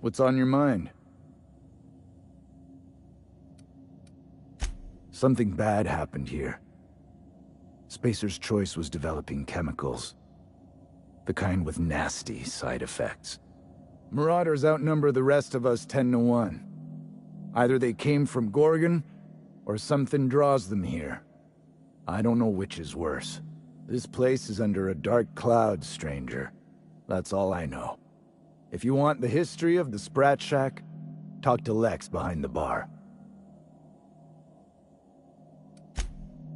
What's on your mind? Something bad happened here. Spacer's Choice was developing chemicals. The kind with nasty side effects. Marauders outnumber the rest of us 10-1. Either they came from Gorgon, or something draws them here. I don't know which is worse. This place is under a dark cloud, stranger. That's all I know. If you want the history of the Sprat Shack, talk to Lex behind the bar.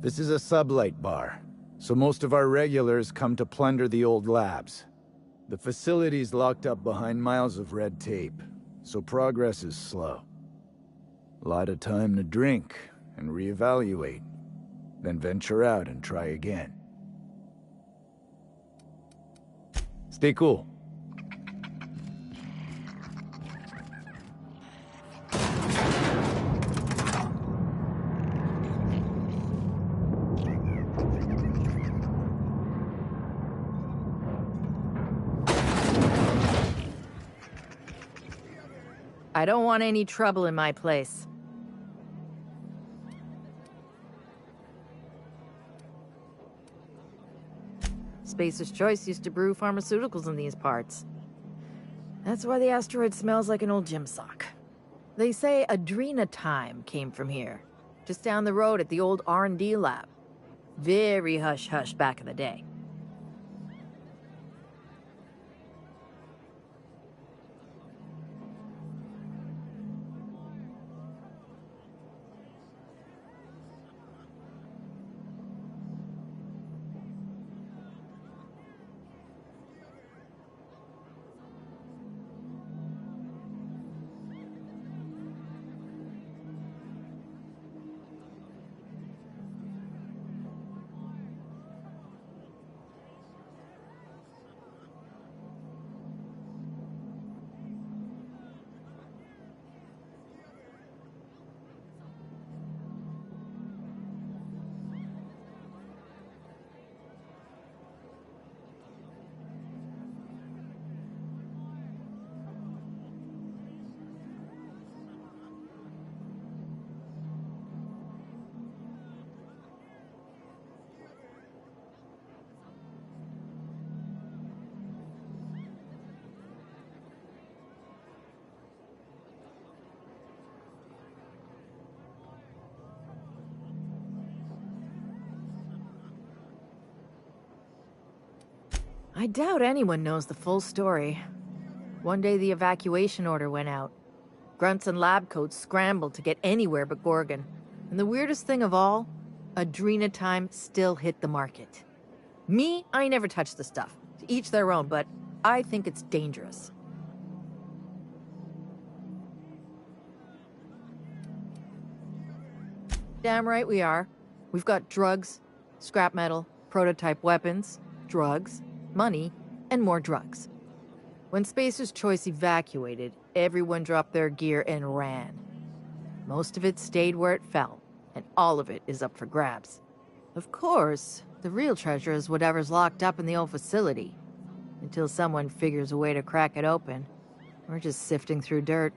This is a sublight bar, so most of our regulars come to plunder the old labs. The facility's locked up behind miles of red tape, so progress is slow. A lot of time to drink and reevaluate, then venture out and try again. Stay cool. I don't want any trouble in my place. Spacer's Choice used to brew pharmaceuticals in these parts. That's why the asteroid smells like an old gym sock. They say Adrenatime came from here, just down the road at the old R&D lab. Very hush-hush back in the day. I doubt anyone knows the full story. One day the evacuation order went out. Grunts and lab coats scrambled to get anywhere but Gorgon. And the weirdest thing of all, Adrenatime still hit the market. Me, I never touched the stuff. To each their own, but I think it's dangerous. Damn right we are. We've got drugs, scrap metal, prototype weapons, drugs, money, and more drugs. When Spacer's Choice evacuated, everyone dropped their gear and ran. Most of it stayed where it fell, and all of it is up for grabs. Of course, the real treasure is whatever's locked up in the old facility. Until someone figures a way to crack it open, we're just sifting through dirt.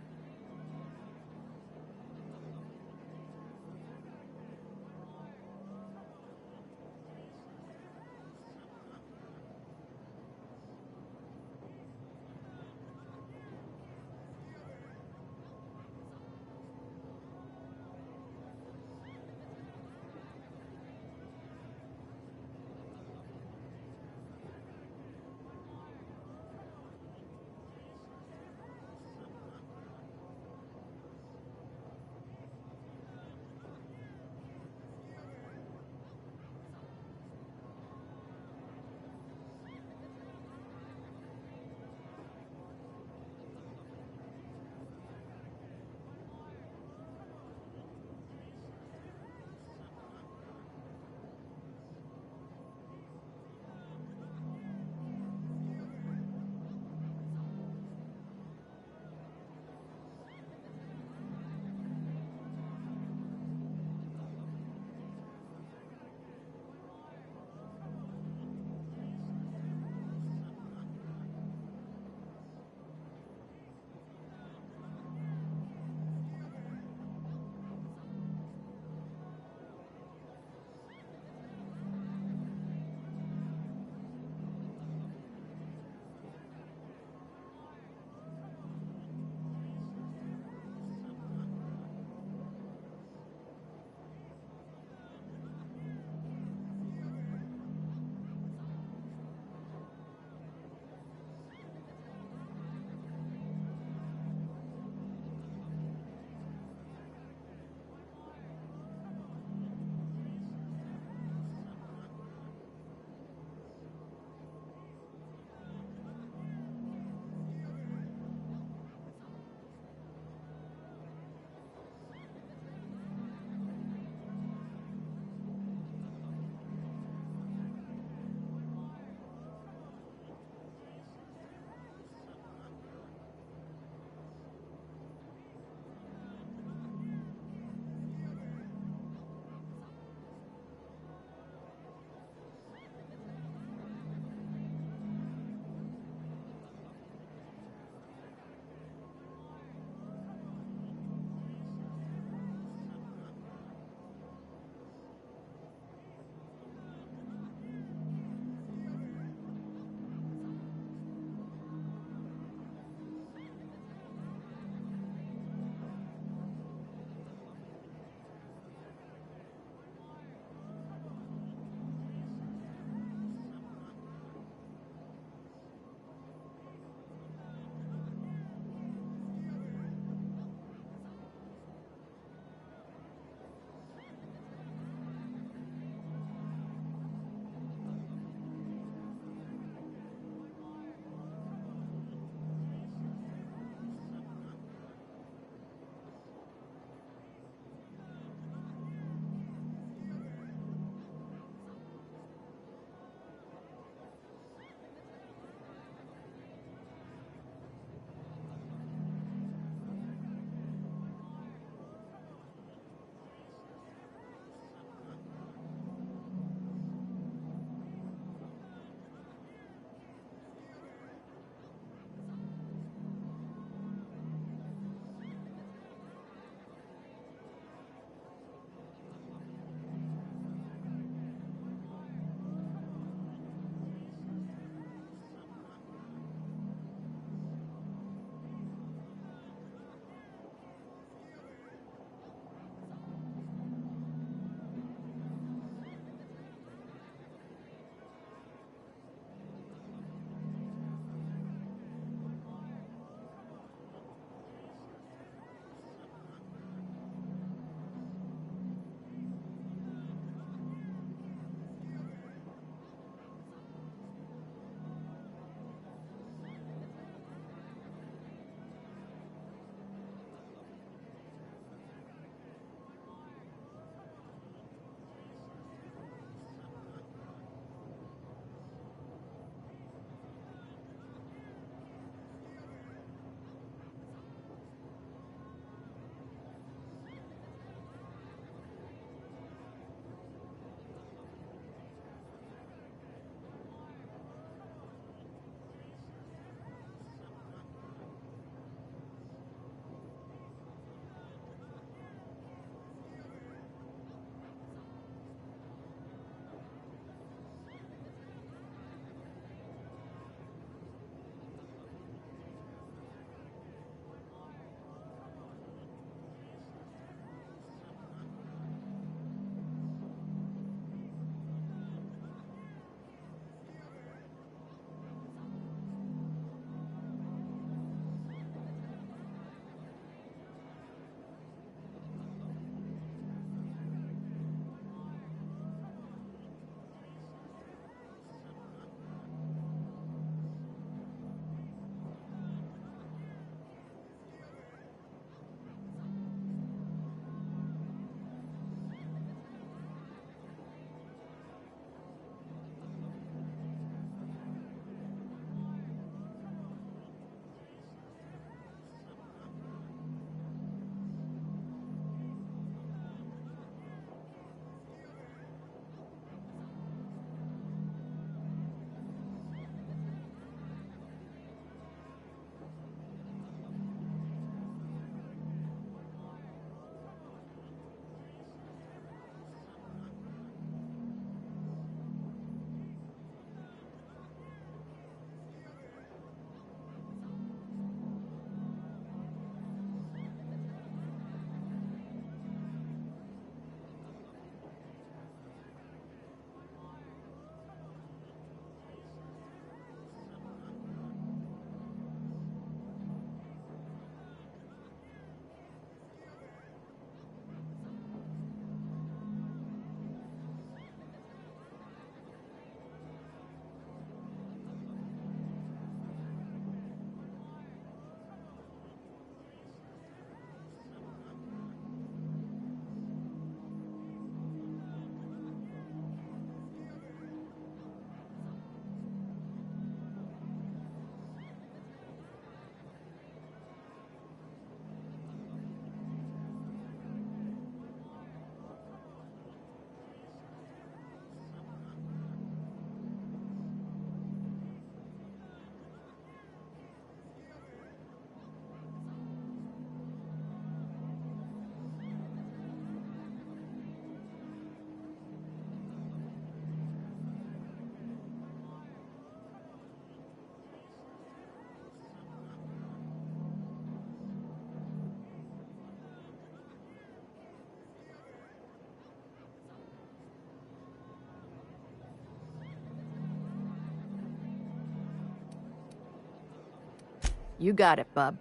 You got it, bub.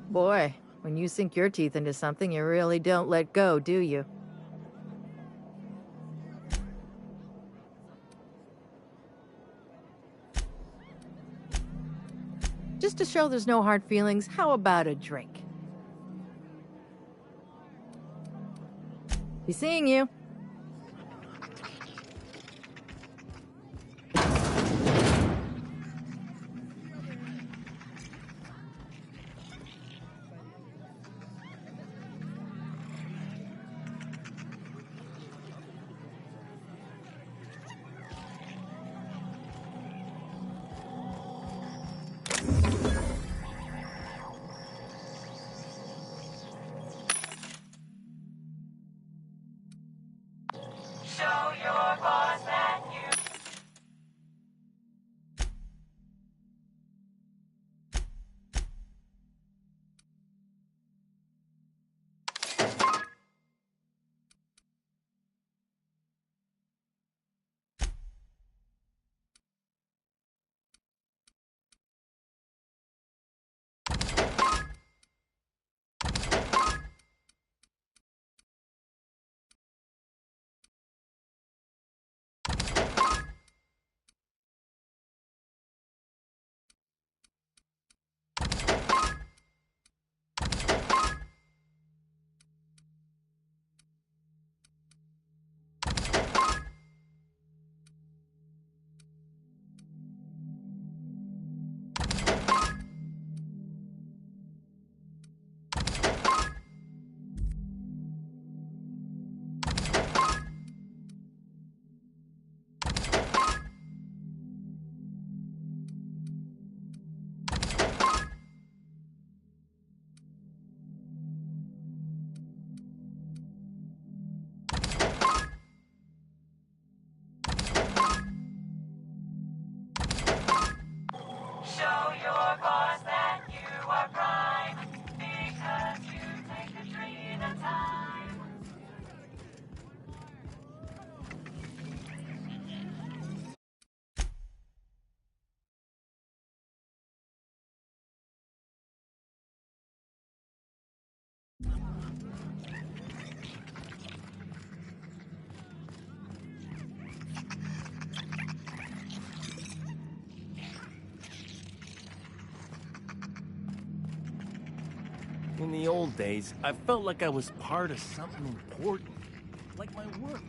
Boy, when you sink your teeth into something, you really don't let go, do you? Just to show there's no hard feelings, how about a drink? Be seeing you. Show your boss that you... Show your boss that you are prime, because you take a tree at a time. In the old days, I felt like I was part of something important, like my work.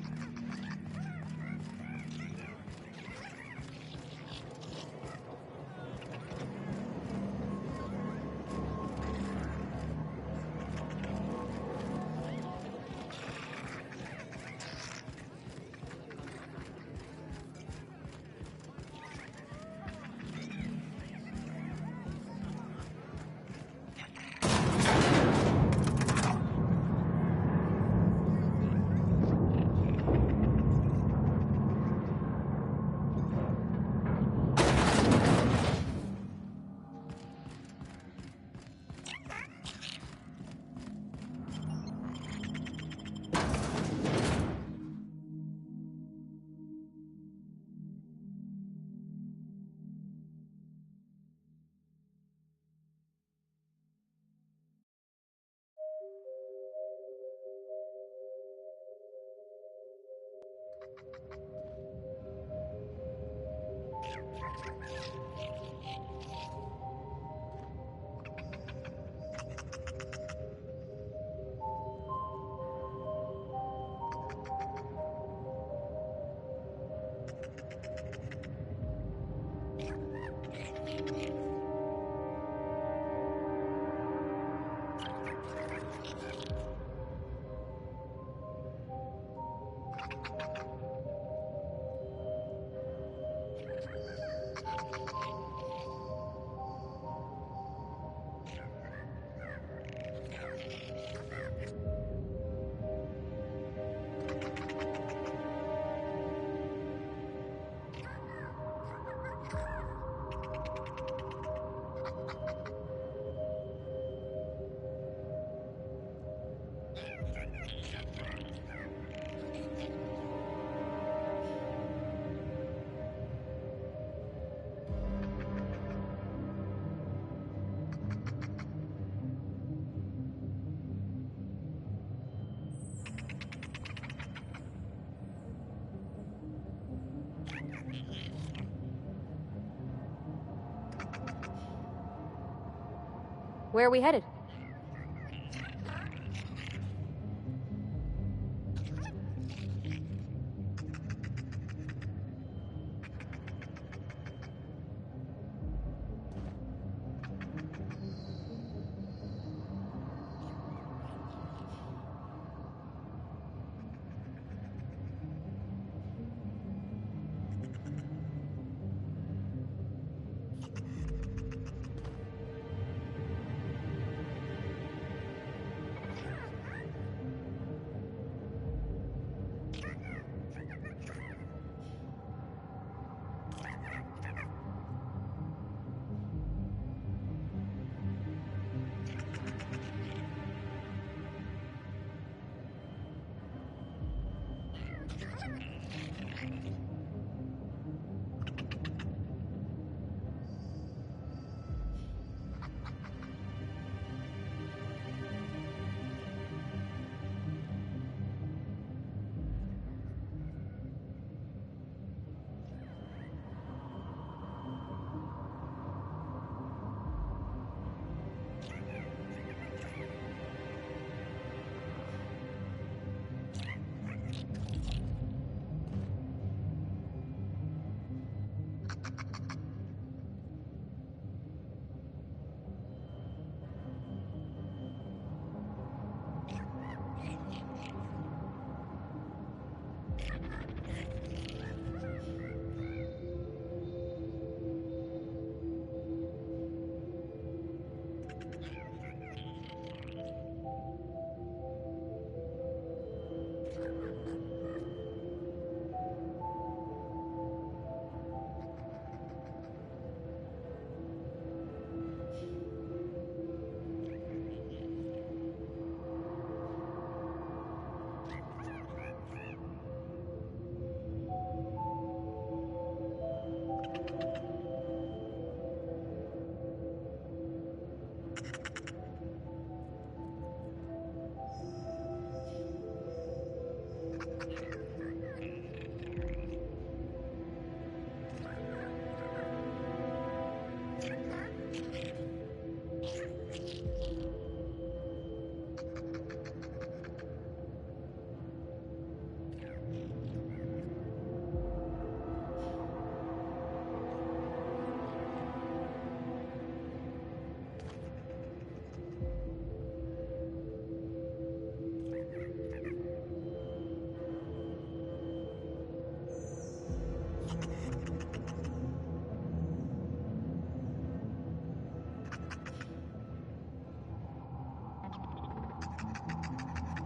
Where are we headed?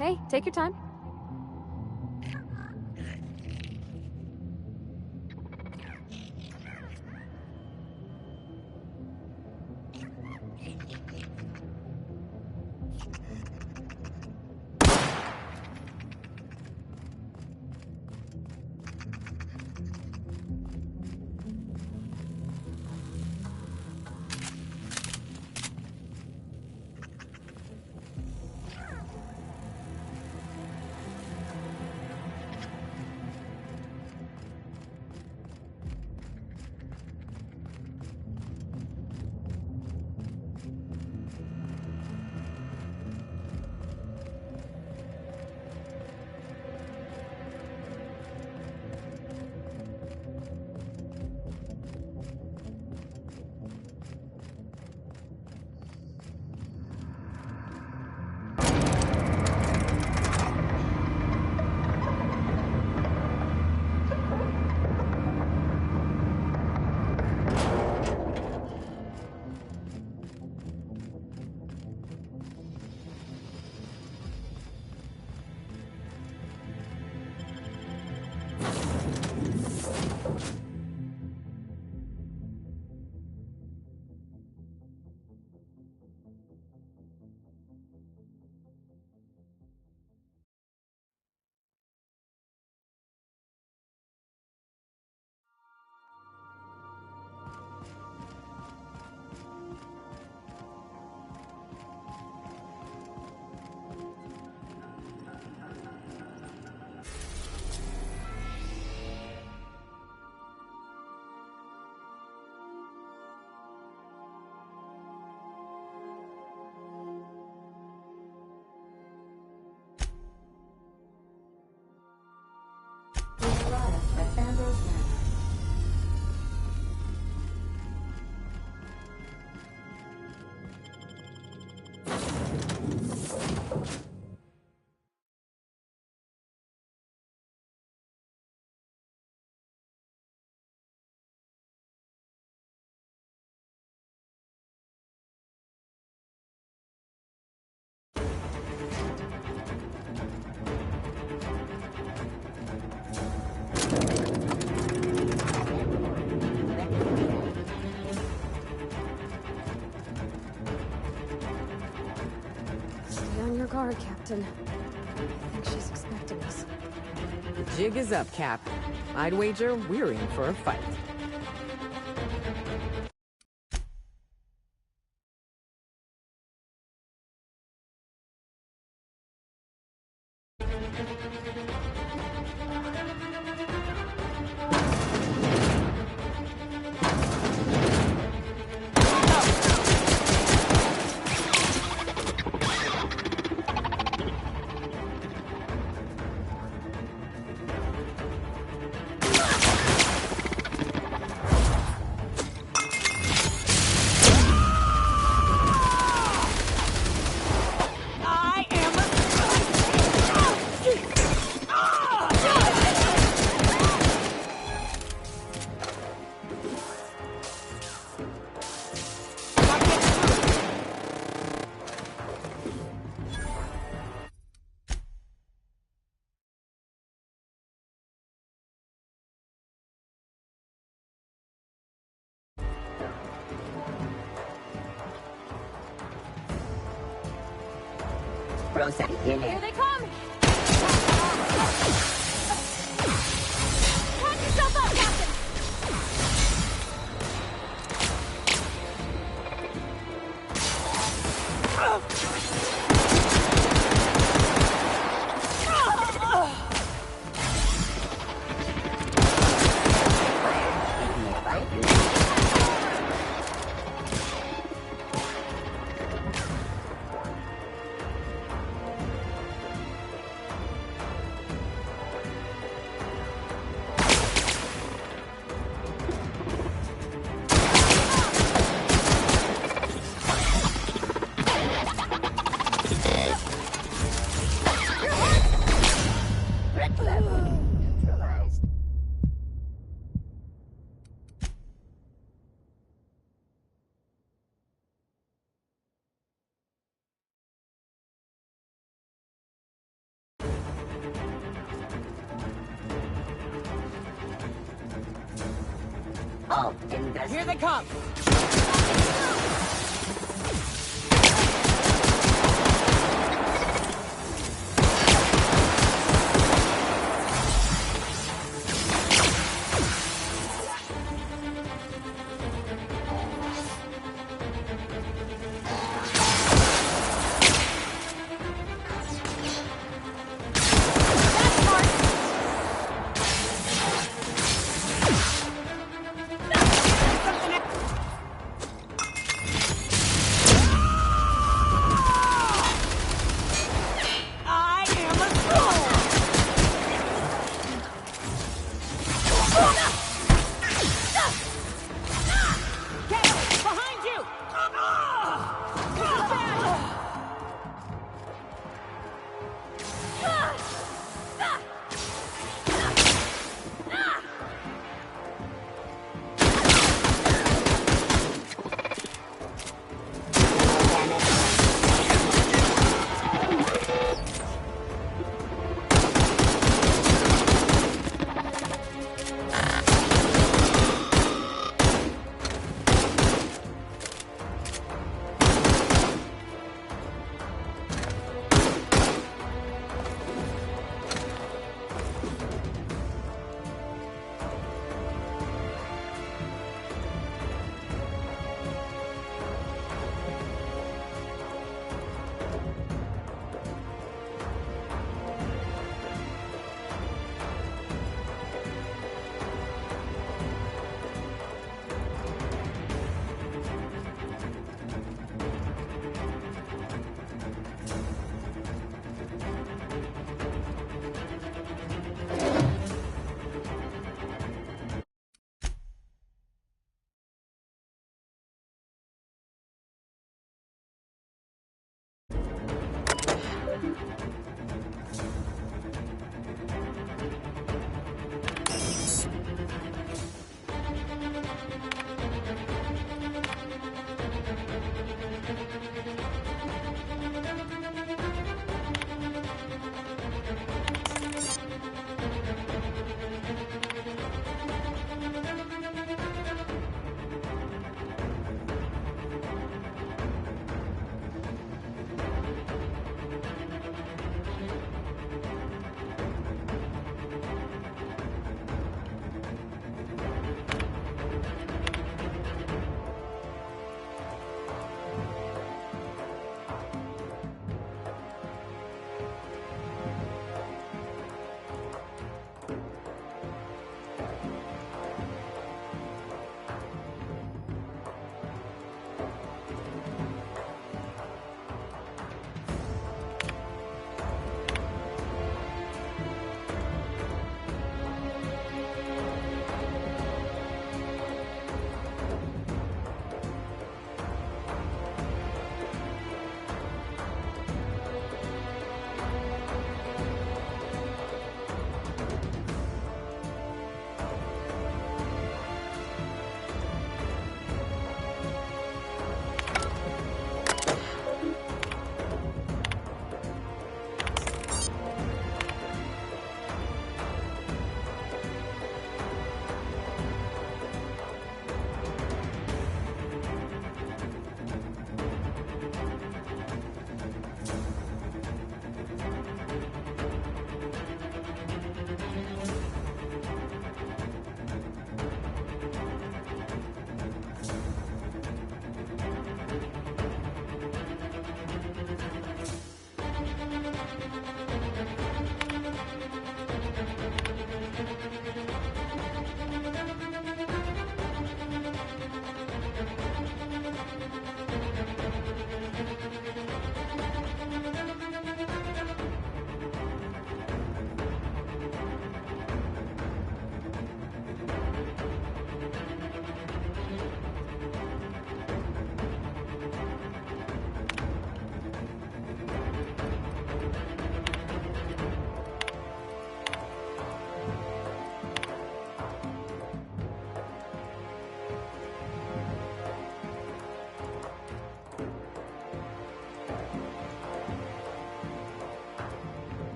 Hey, take your time. Captain. I think she's expecting us. The jig is up, Cap. I'd wager we're in for a fight. Here they come! Watch yourself up, Captain! Here they come!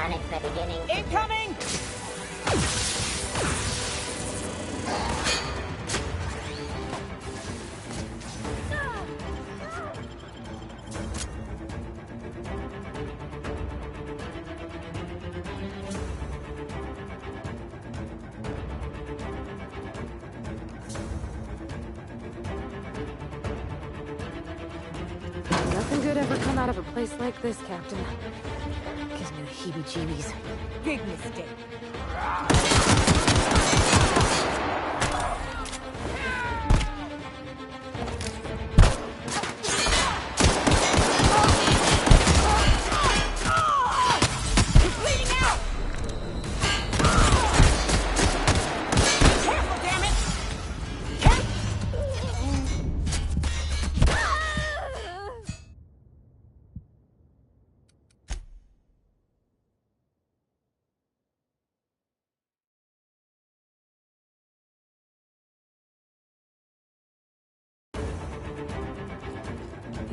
Panic the beginning. Incoming! Nothing good ever come out of a place like this, Captain. Gives me the heebie-jeebies. Big mistake.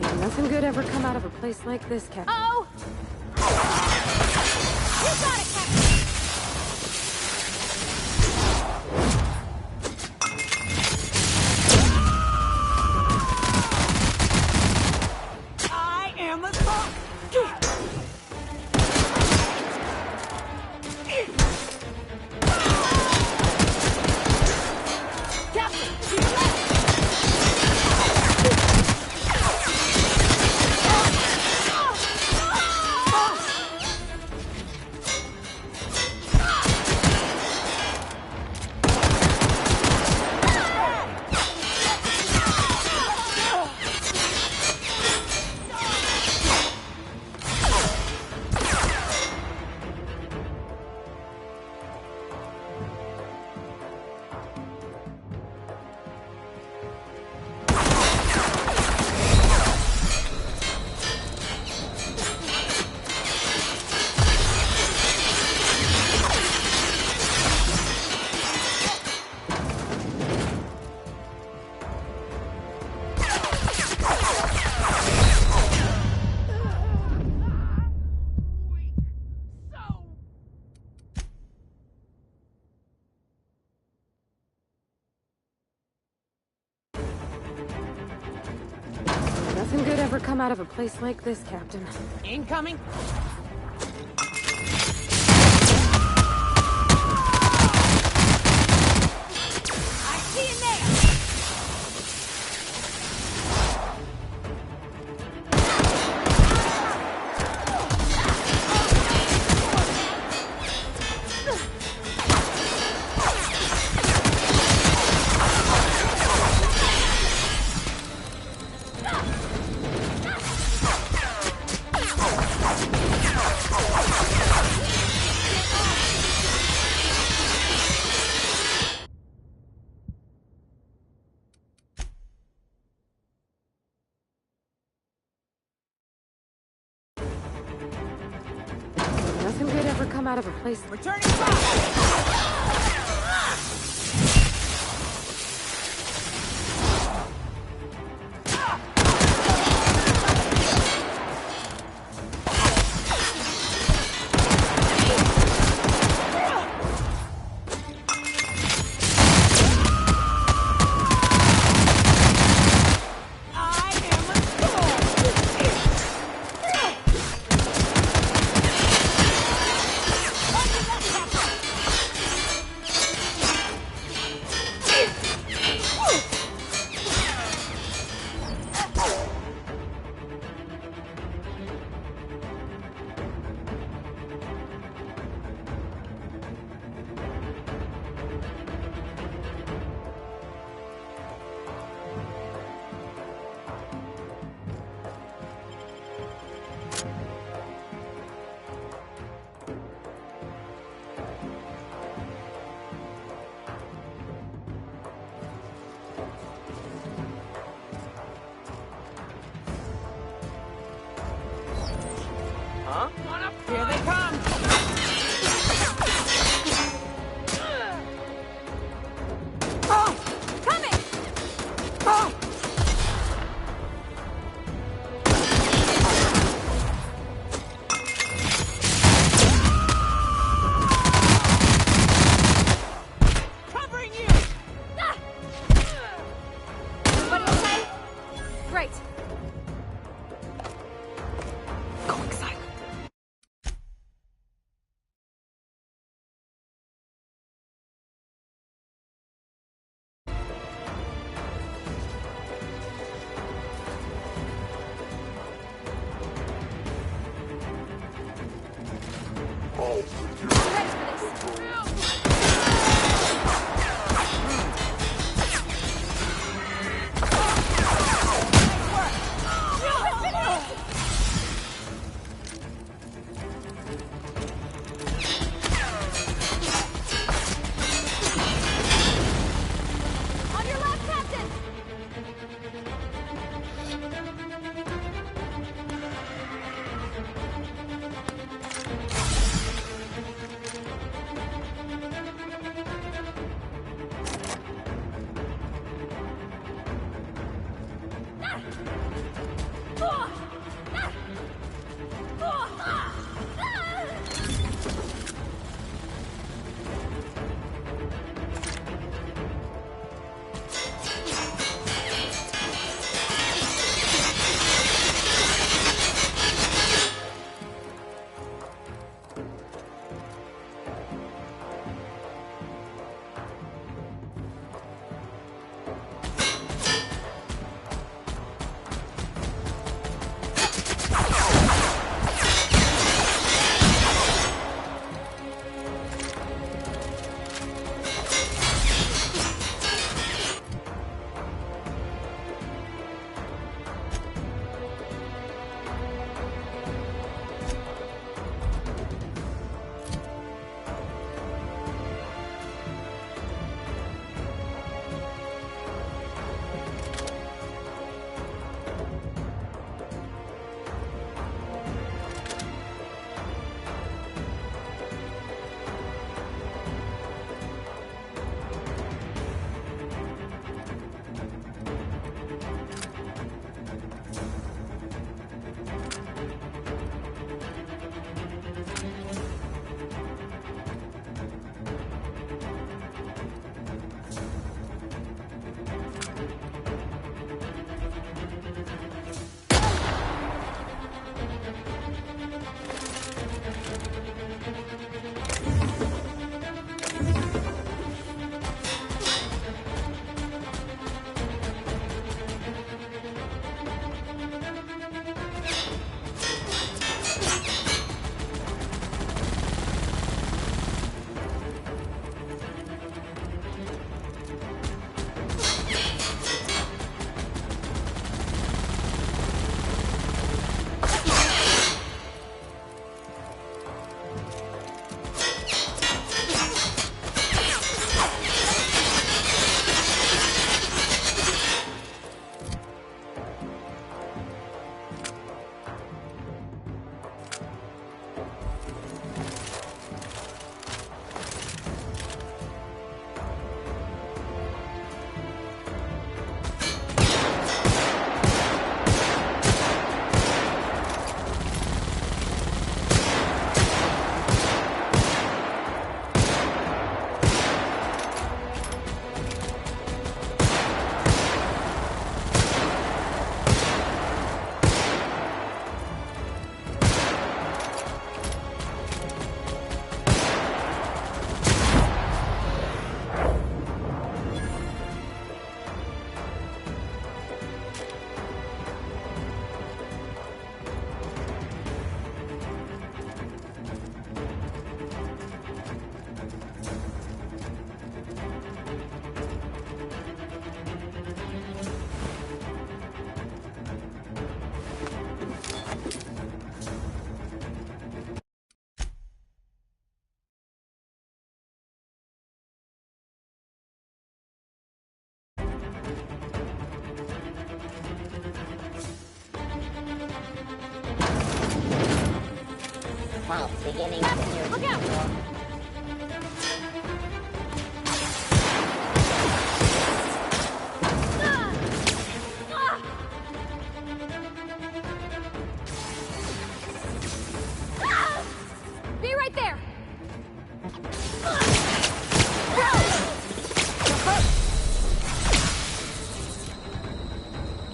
Yeah, nothing good ever come out of a place like this, Captain. Oh! You got it, Captain! I am a star. Nothing good ever come out of a place like this, Captain. Incoming. I see him there. Nothing good ever come out of a place. Returning fire. Huh? Here they come. Oh! Coming! Oh! Ready for this. On your left, Captain! Pulse beginning. Look out! Be right there!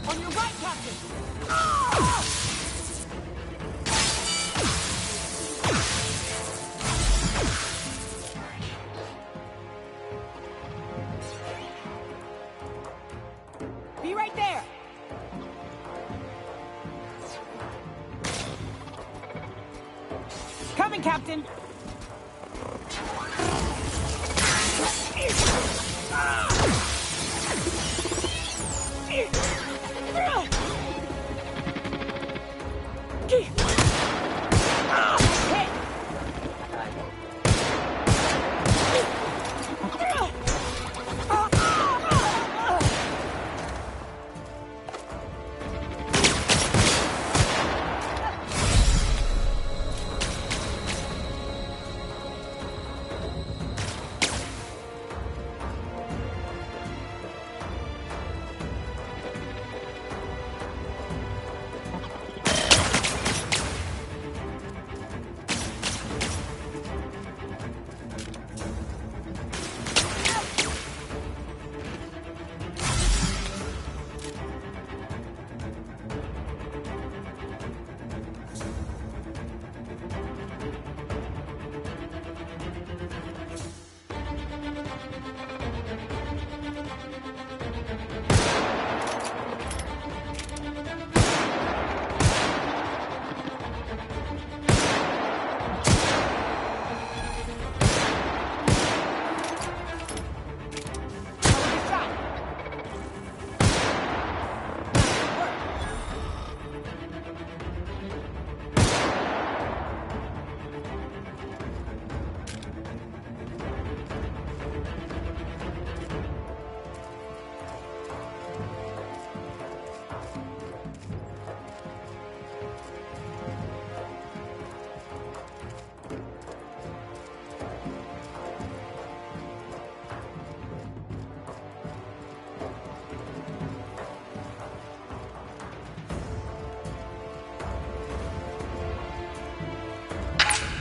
On your right, Captain! Be right there! Coming, Captain!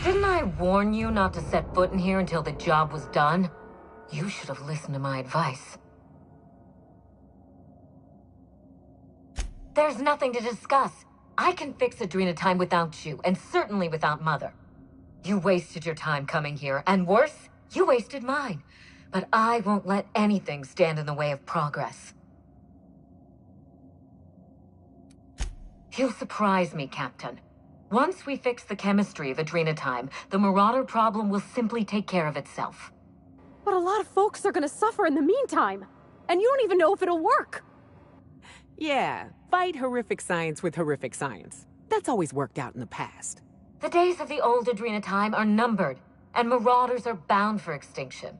Didn't I warn you not to set foot in here until the job was done? You should have listened to my advice. There's nothing to discuss. I can fix Adrenatime without you, and certainly without Mother. You wasted your time coming here, and worse, you wasted mine. But I won't let anything stand in the way of progress. You'll surprise me, Captain. Once we fix the chemistry of Adrenatime, the Marauder problem will simply take care of itself. But a lot of folks are gonna suffer in the meantime. And you don't even know if it'll work. Yeah, fight horrific science with horrific science. That's always worked out in the past. The days of the old Adrenatime are numbered, and Marauders are bound for extinction.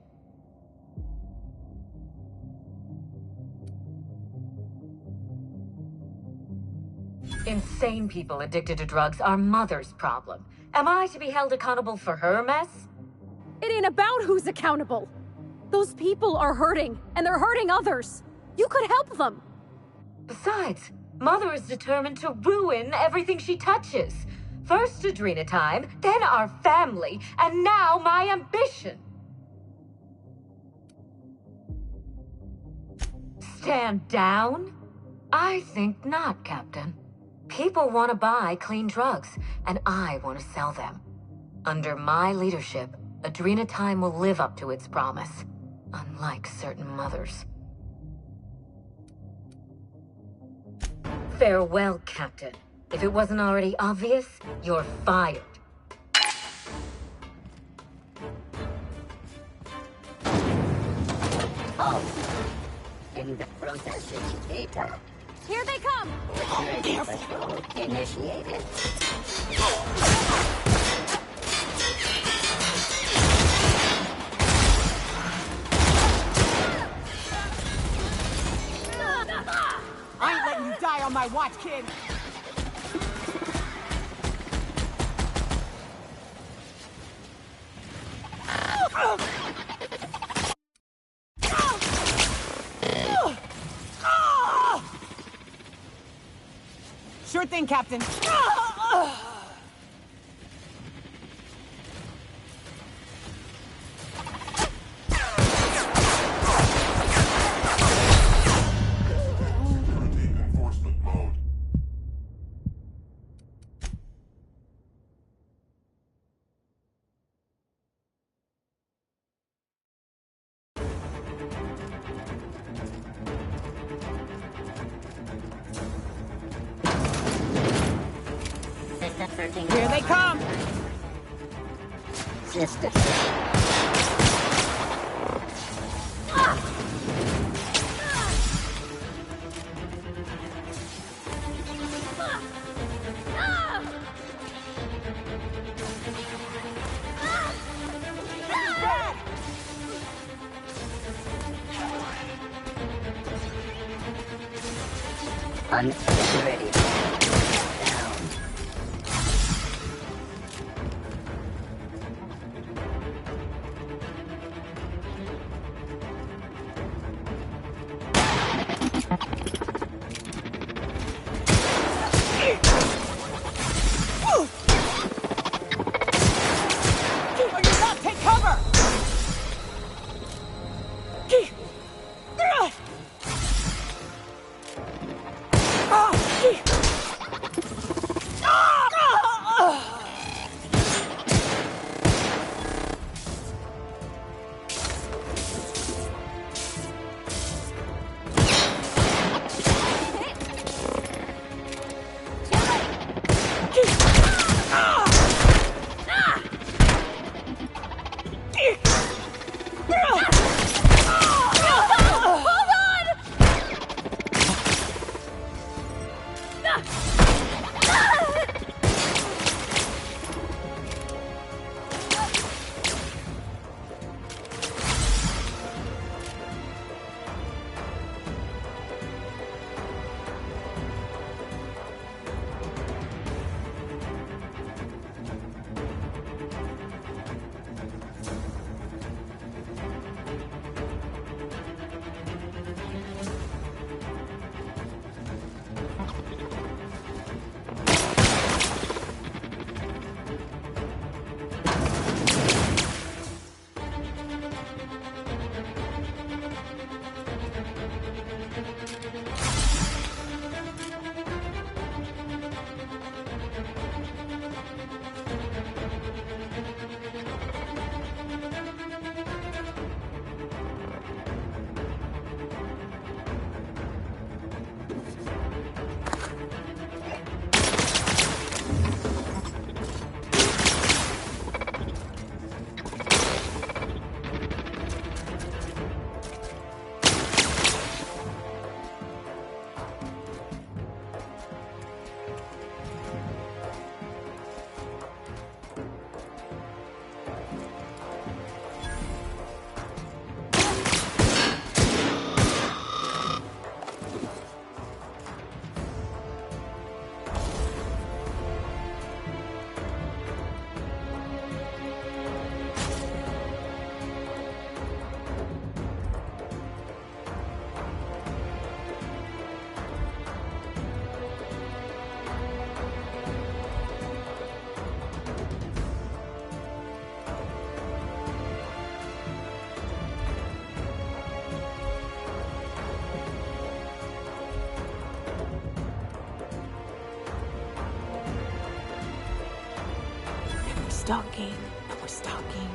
Insane people addicted to drugs are Mother's problem. Am I to be held accountable for her mess? It ain't about who's accountable. Those people are hurting, and they're hurting others. You could help them. Besides, Mother is determined to ruin everything she touches. First Adrenatime, then our family, and now my ambition. Stand down? I think not, Captain. People want to buy clean drugs, and I want to sell them. Under my leadership, Adrenatime will live up to its promise, unlike certain mothers. Farewell, Captain. If it wasn't already obvious, you're fired. In the process indicator. Here they come! Initiated. I ain't letting you die on my watch, kid! Sure thing, Captain. Here they come! System. Hunt is ready. Down. Take cover! Stalking. We're stalking.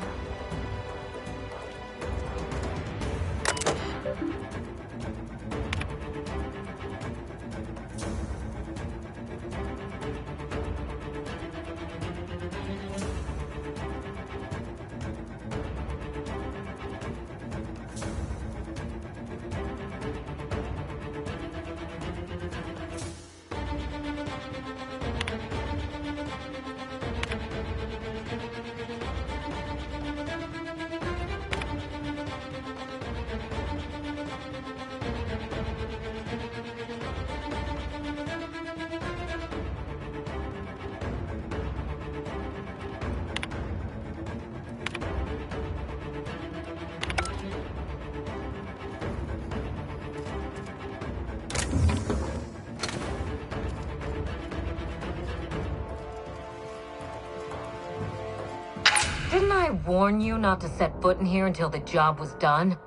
Didn't I warn you not to set foot in here until the job was done?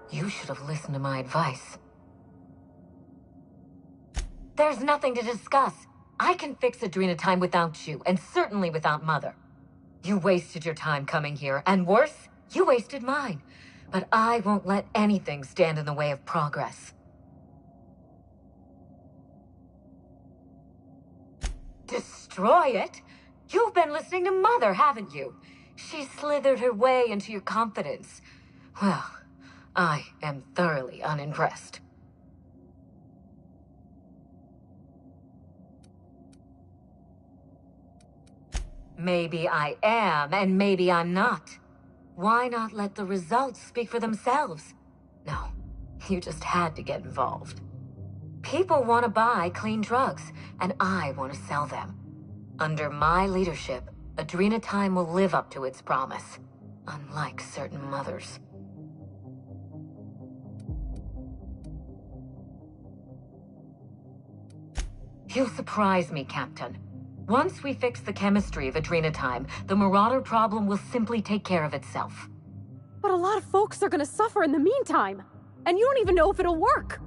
You should have listened to my advice. There's nothing to discuss. I can fix Adrena time without you, and certainly without Mother. You wasted your time coming here, and worse, you wasted mine. But I won't let anything stand in the way of progress. Destroy it? You've been listening to Mother, haven't you? She slithered her way into your confidence. Well, I am thoroughly unimpressed. Maybe I am, and maybe I'm not. Why not let the results speak for themselves? No, you just had to get involved. People want to buy clean drugs, and I want to sell them. Under my leadership, Adrenatime will live up to its promise, unlike certain mothers. You'll surprise me, Captain. Once we fix the chemistry of Adrenatime, the Marauder problem will simply take care of itself. But a lot of folks are gonna suffer in the meantime. And you don't even know if it'll work.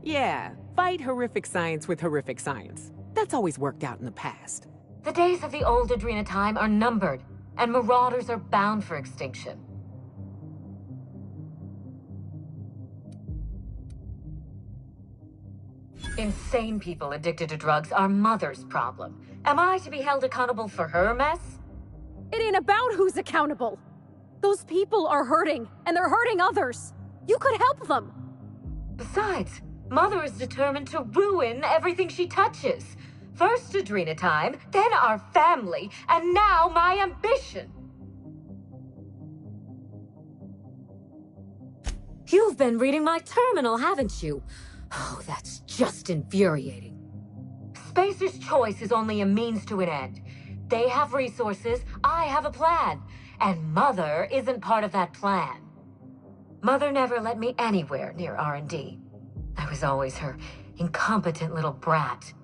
Yeah, fight horrific science with horrific science. That's always worked out in the past. The days of the old Adrenatime are numbered, and Marauders are bound for extinction. Insane people addicted to drugs are Mother's problem. Am I to be held accountable for her mess? It ain't about who's accountable. Those people are hurting, and they're hurting others. You could help them. Besides, Mother is determined to ruin everything she touches. First Adrenatime, then our family, and now my ambition. You've been reading my terminal, haven't you? Oh, that's just infuriating. Spacer's choice is only a means to an end. They have resources, I have a plan. And Mother isn't part of that plan. Mother never let me anywhere near R&D. I was always her incompetent little brat.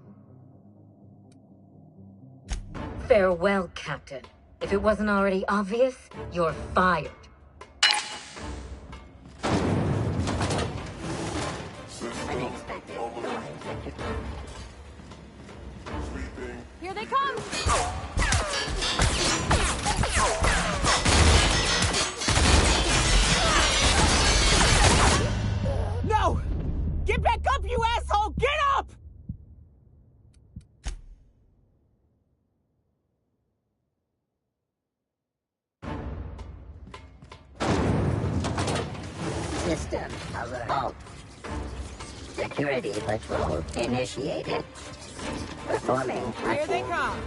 Farewell, Captain. If it wasn't already obvious, you're fired. Unexpected noise. Here they come! No! Get back up, you asshole! Get up! System alert. Security patrol initiated. Performing. Here they come!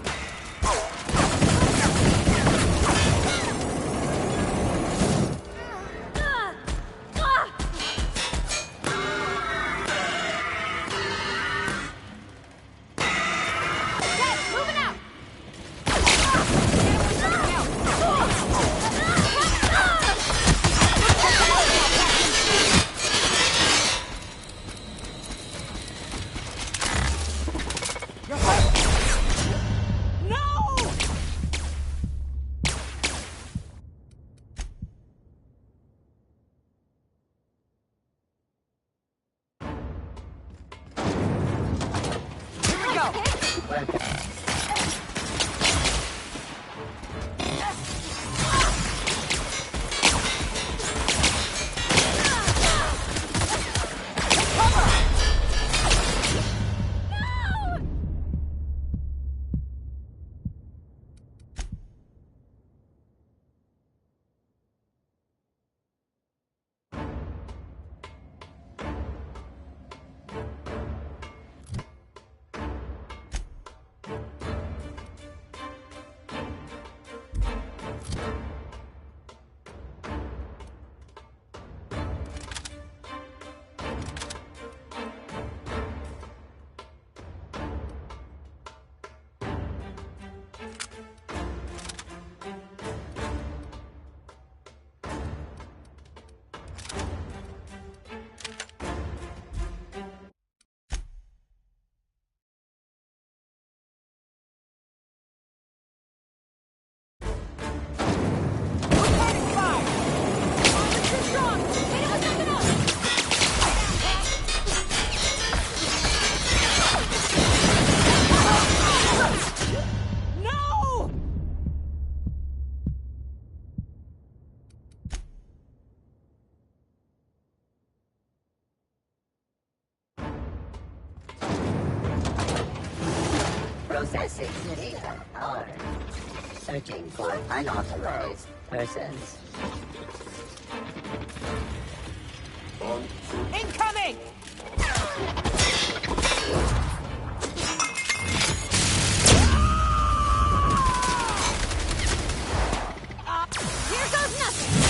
Processing data. Alert. Searching for unauthorized persons. Incoming! Here goes nothing!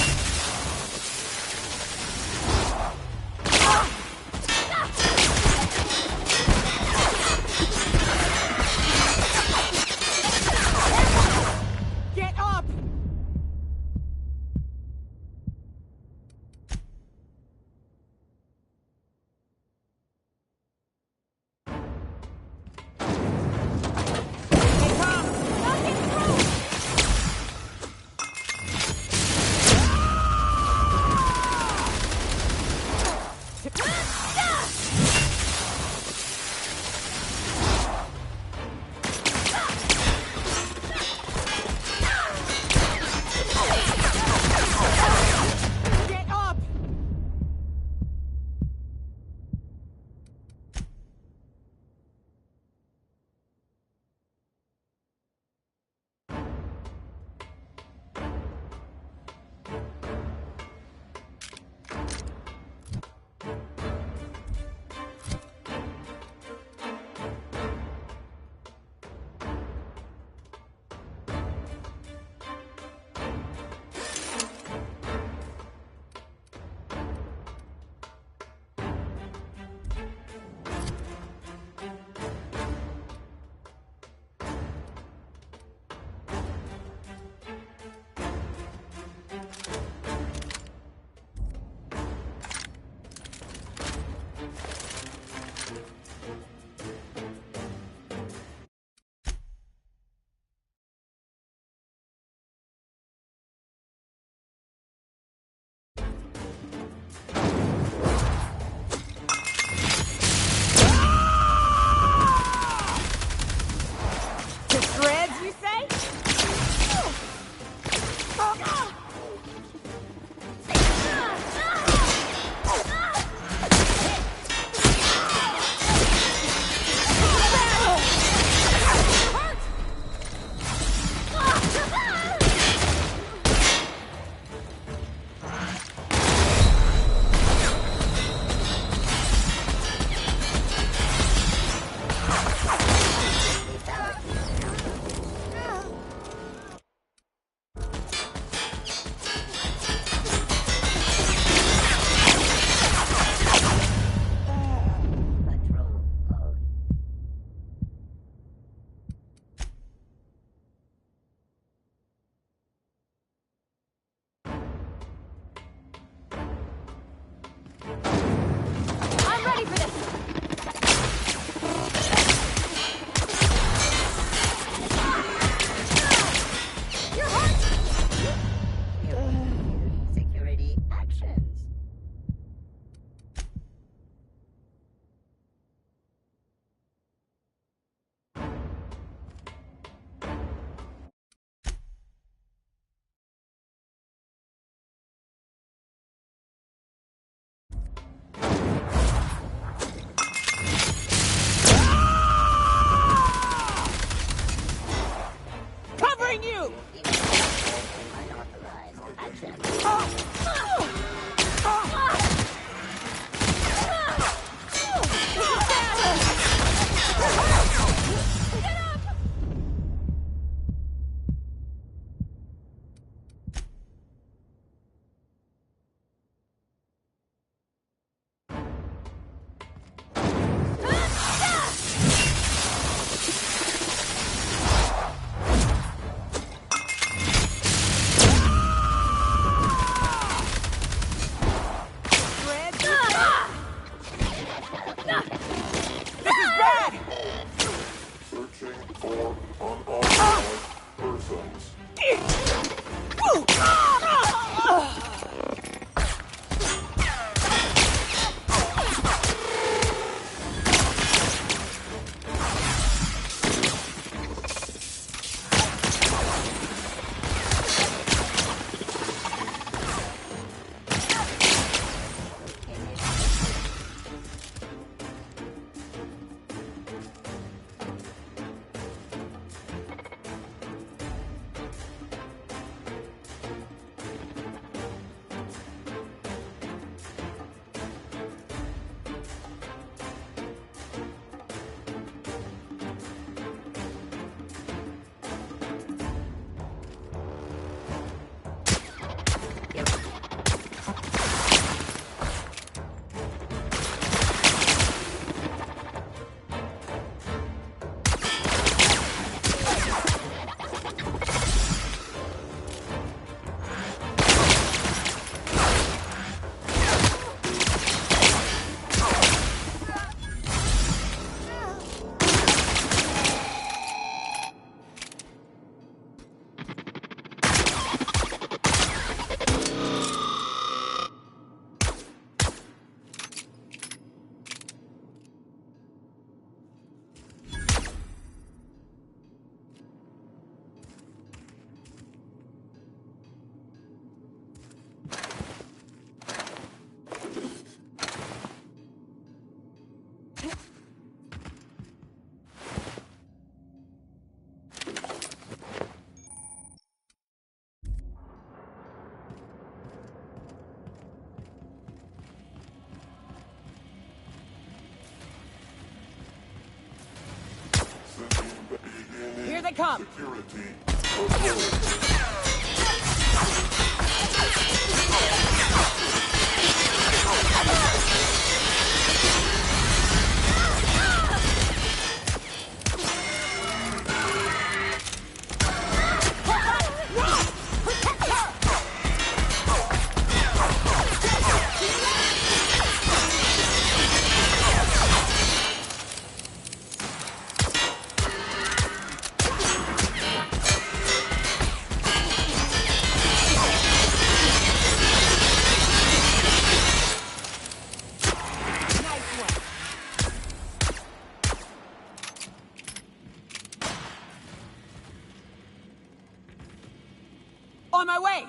Here they come! On my way!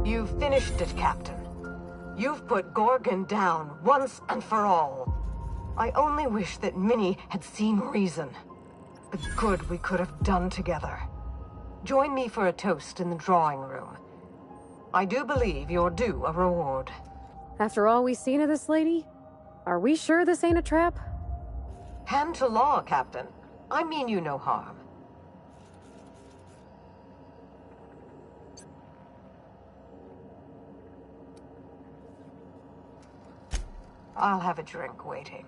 You've finished it, Captain. You've put Gorgon down once and for all. I only wish that Minnie had seen reason. The good we could have done together. Join me for a toast in the drawing room. I do believe you're due a reward. After all we've seen of this lady, are we sure this ain't a trap? Hand to law, Captain. I mean you no harm. I'll have a drink waiting.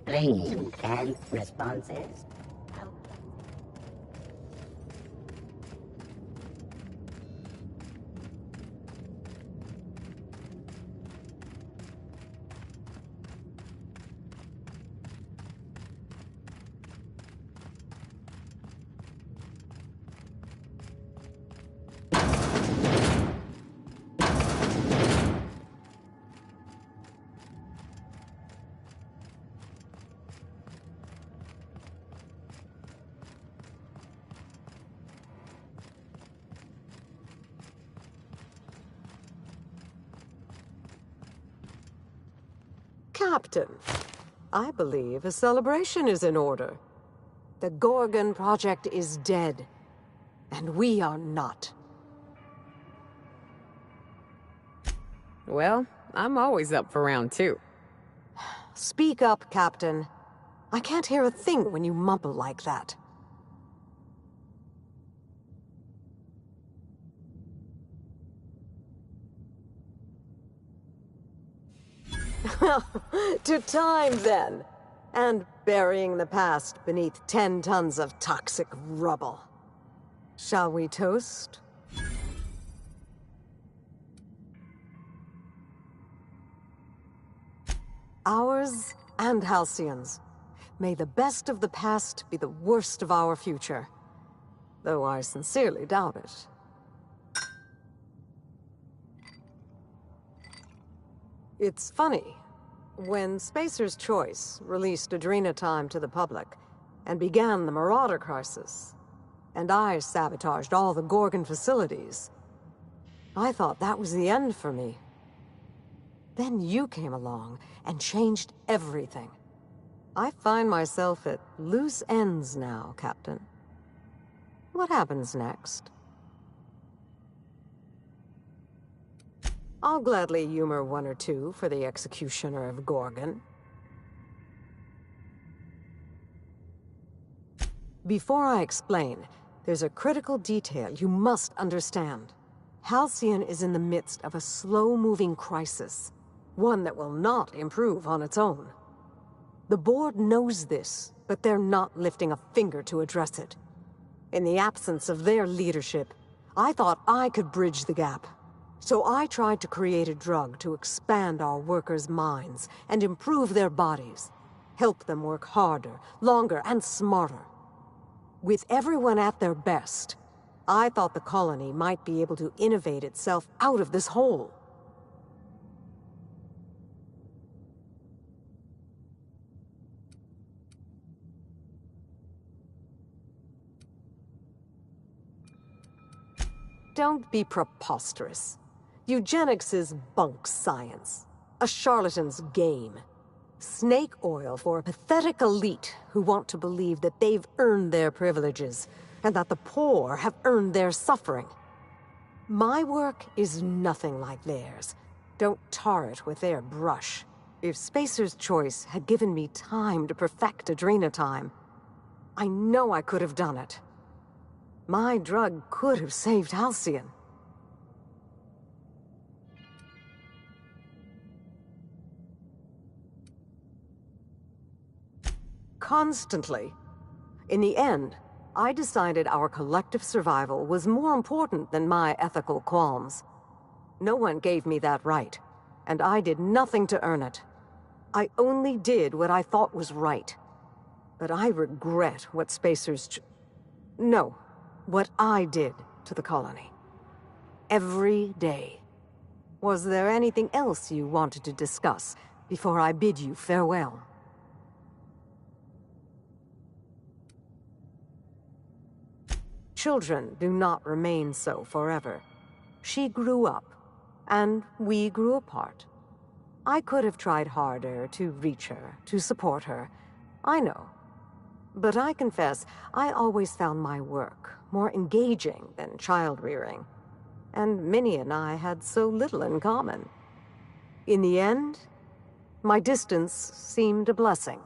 Ringing, and responses. Captain, I believe a celebration is in order. The Gorgon project is dead, and we are not. Well, I'm always up for round two. Speak up, Captain. I can't hear a thing when you mumble like that. To time, then. And burying the past beneath 10 tons of toxic rubble. Shall we toast? Ours and Halcyon's. May the best of the past be the worst of our future. Though I sincerely doubt it. It's funny. When Spacer's Choice released Adrenatime to the public and began the Marauder crisis, and I sabotaged all the Gorgon facilities, I thought that was the end for me. Then you came along and changed everything. I find myself at loose ends now, Captain. What happens next? I'll gladly humor one or two for the executioner of Gorgon. Before I explain, there's a critical detail you must understand. Halcyon is in the midst of a slow-moving crisis, one that will not improve on its own. The board knows this, but they're not lifting a finger to address it. In the absence of their leadership, I thought I could bridge the gap. So I tried to create a drug to expand our workers' minds and improve their bodies. Help them work harder, longer, and smarter. With everyone at their best, I thought the colony might be able to innovate itself out of this hole. Don't be preposterous. Eugenics is bunk science, a charlatan's game. Snake oil for a pathetic elite who want to believe that they've earned their privileges, and that the poor have earned their suffering. My work is nothing like theirs. Don't tar it with their brush. If Spacer's Choice had given me time to perfect Adrenatime, I know I could have done it. My drug could have saved Halcyon. Constantly. In the end, I decided our collective survival was more important than my ethical qualms. No one gave me that right, and I did nothing to earn it. I only did what I thought was right. But I regret what what I did to the colony. Every day. Was there anything else you wanted to discuss before I bid you farewell? Children do not remain so forever. She grew up, and we grew apart. I could have tried harder to reach her, to support her. I know. But I confess, I always found my work more engaging than child-rearing. And Minnie and I had so little in common. In the end, my distance seemed a blessing.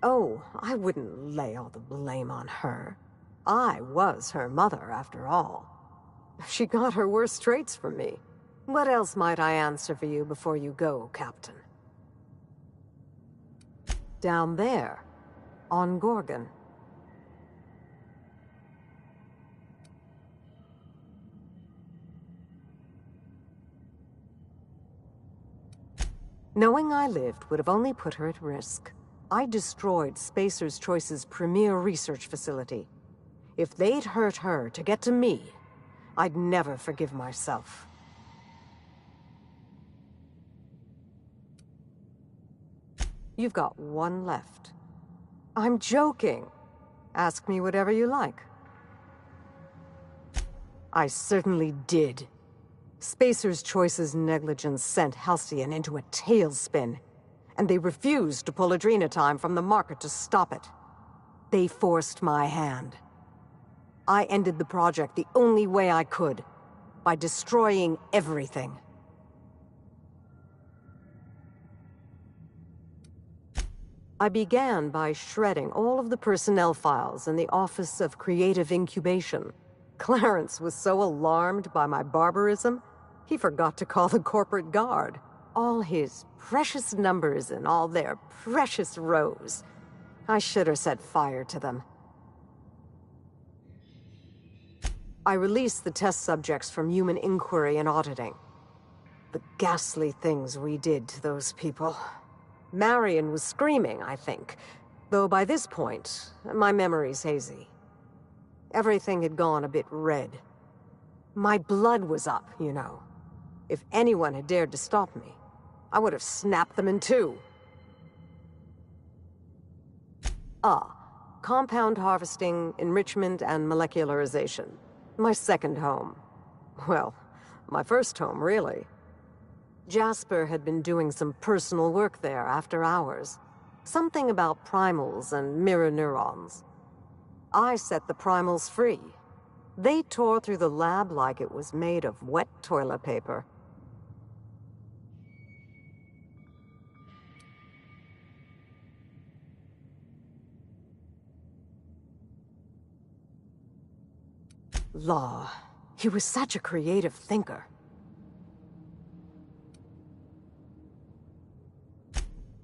Oh, I wouldn't lay all the blame on her. I was her mother, after all. She got her worst traits from me. What else might I answer for you before you go, Captain? Down there, on Gorgon. Knowing I lived would have only put her at risk. I destroyed Spacer's Choice's premier research facility. If they'd hurt her to get to me, I'd never forgive myself. You've got one left. I'm joking. Ask me whatever you like. I certainly did. Spacer's Choice's negligence sent Halcyon into a tailspin, and they refused to pull Adrenatime from the market to stop it. They forced my hand. I ended the project the only way I could, by destroying everything. I began by shredding all of the personnel files in the Office of Creative Incubation. Clarence was so alarmed by my barbarism, he forgot to call the corporate guard. All his precious numbers and all their precious rows. I should have set fire to them. I released the test subjects from human inquiry and auditing. The ghastly things we did to those people. Marion was screaming, I think, though by this point, my memory's hazy. Everything had gone a bit red. My blood was up, you know. If anyone had dared to stop me, I would have snapped them in two. Compound harvesting, enrichment, and molecularization. My second home. Well, my first home, really. Jasper had been doing some personal work there after hours. Something about primals and mirror neurons. I set the primals free. They tore through the lab like it was made of wet toilet paper. Law. He was such a creative thinker.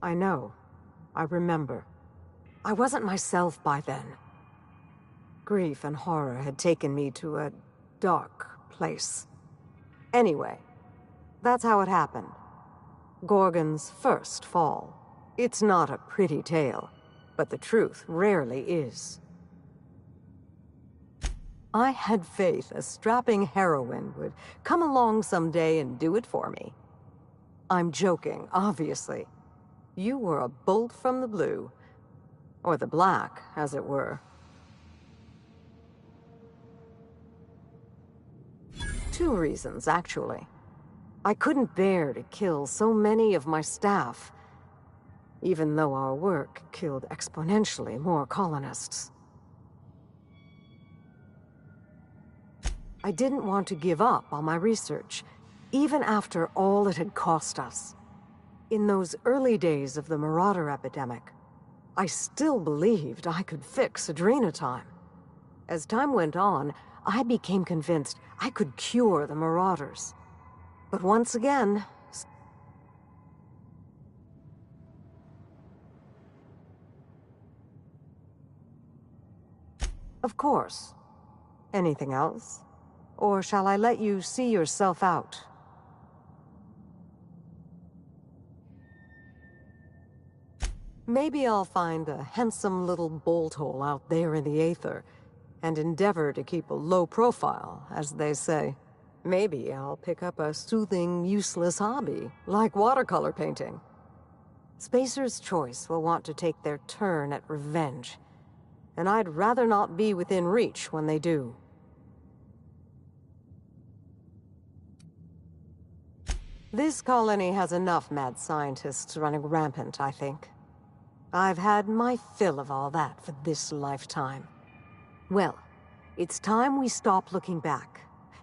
I know. I remember. I wasn't myself by then. Grief and horror had taken me to a dark place. Anyway, that's how it happened. Gorgon's first fall. It's not a pretty tale, but the truth rarely is. I had faith a strapping heroine would come along someday and do it for me. I'm joking, obviously. You were a bolt from the blue. Or the black, as it were. 2 reasons, actually. I couldn't bear to kill so many of my staff, even though our work killed exponentially more colonists. I didn't want to give up on my research, even after all it had cost us. In those early days of the Marauder epidemic, I still believed I could fix Adrenatime. As time went on, I became convinced I could cure the Marauders. But once again... Of course. Anything else? Or shall I let you see yourself out? Maybe I'll find a handsome little bolt hole out there in the aether, and endeavor to keep a low profile, as they say. Maybe I'll pick up a soothing, useless hobby, like watercolor painting. Spacer's Choice will want to take their turn at revenge, and I'd rather not be within reach when they do. This colony has enough mad scientists running rampant, I think. I've had my fill of all that for this lifetime. Well, it's time we stop looking back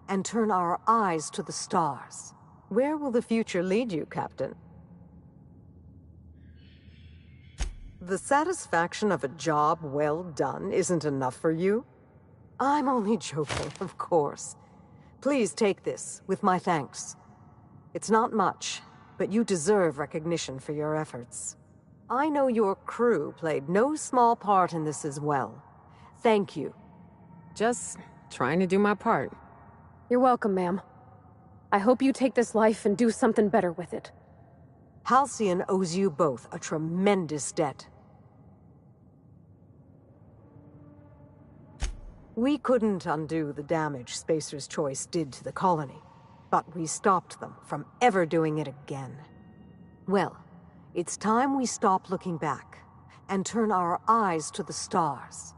and turn our eyes to the stars. Where will the future lead you, Captain? The satisfaction of a job well done isn't enough for you? I'm only joking, of course. Please take this, with my thanks. It's not much, but you deserve recognition for your efforts. I know your crew played no small part in this as well. Thank you. Just trying to do my part. You're welcome, ma'am. I hope you take this life and do something better with it. Halcyon owes you both a tremendous debt. We couldn't undo the damage Spacer's Choice did to the colony, but we stopped them from ever doing it again. Well, it's time we stop looking back and turn our eyes to the stars.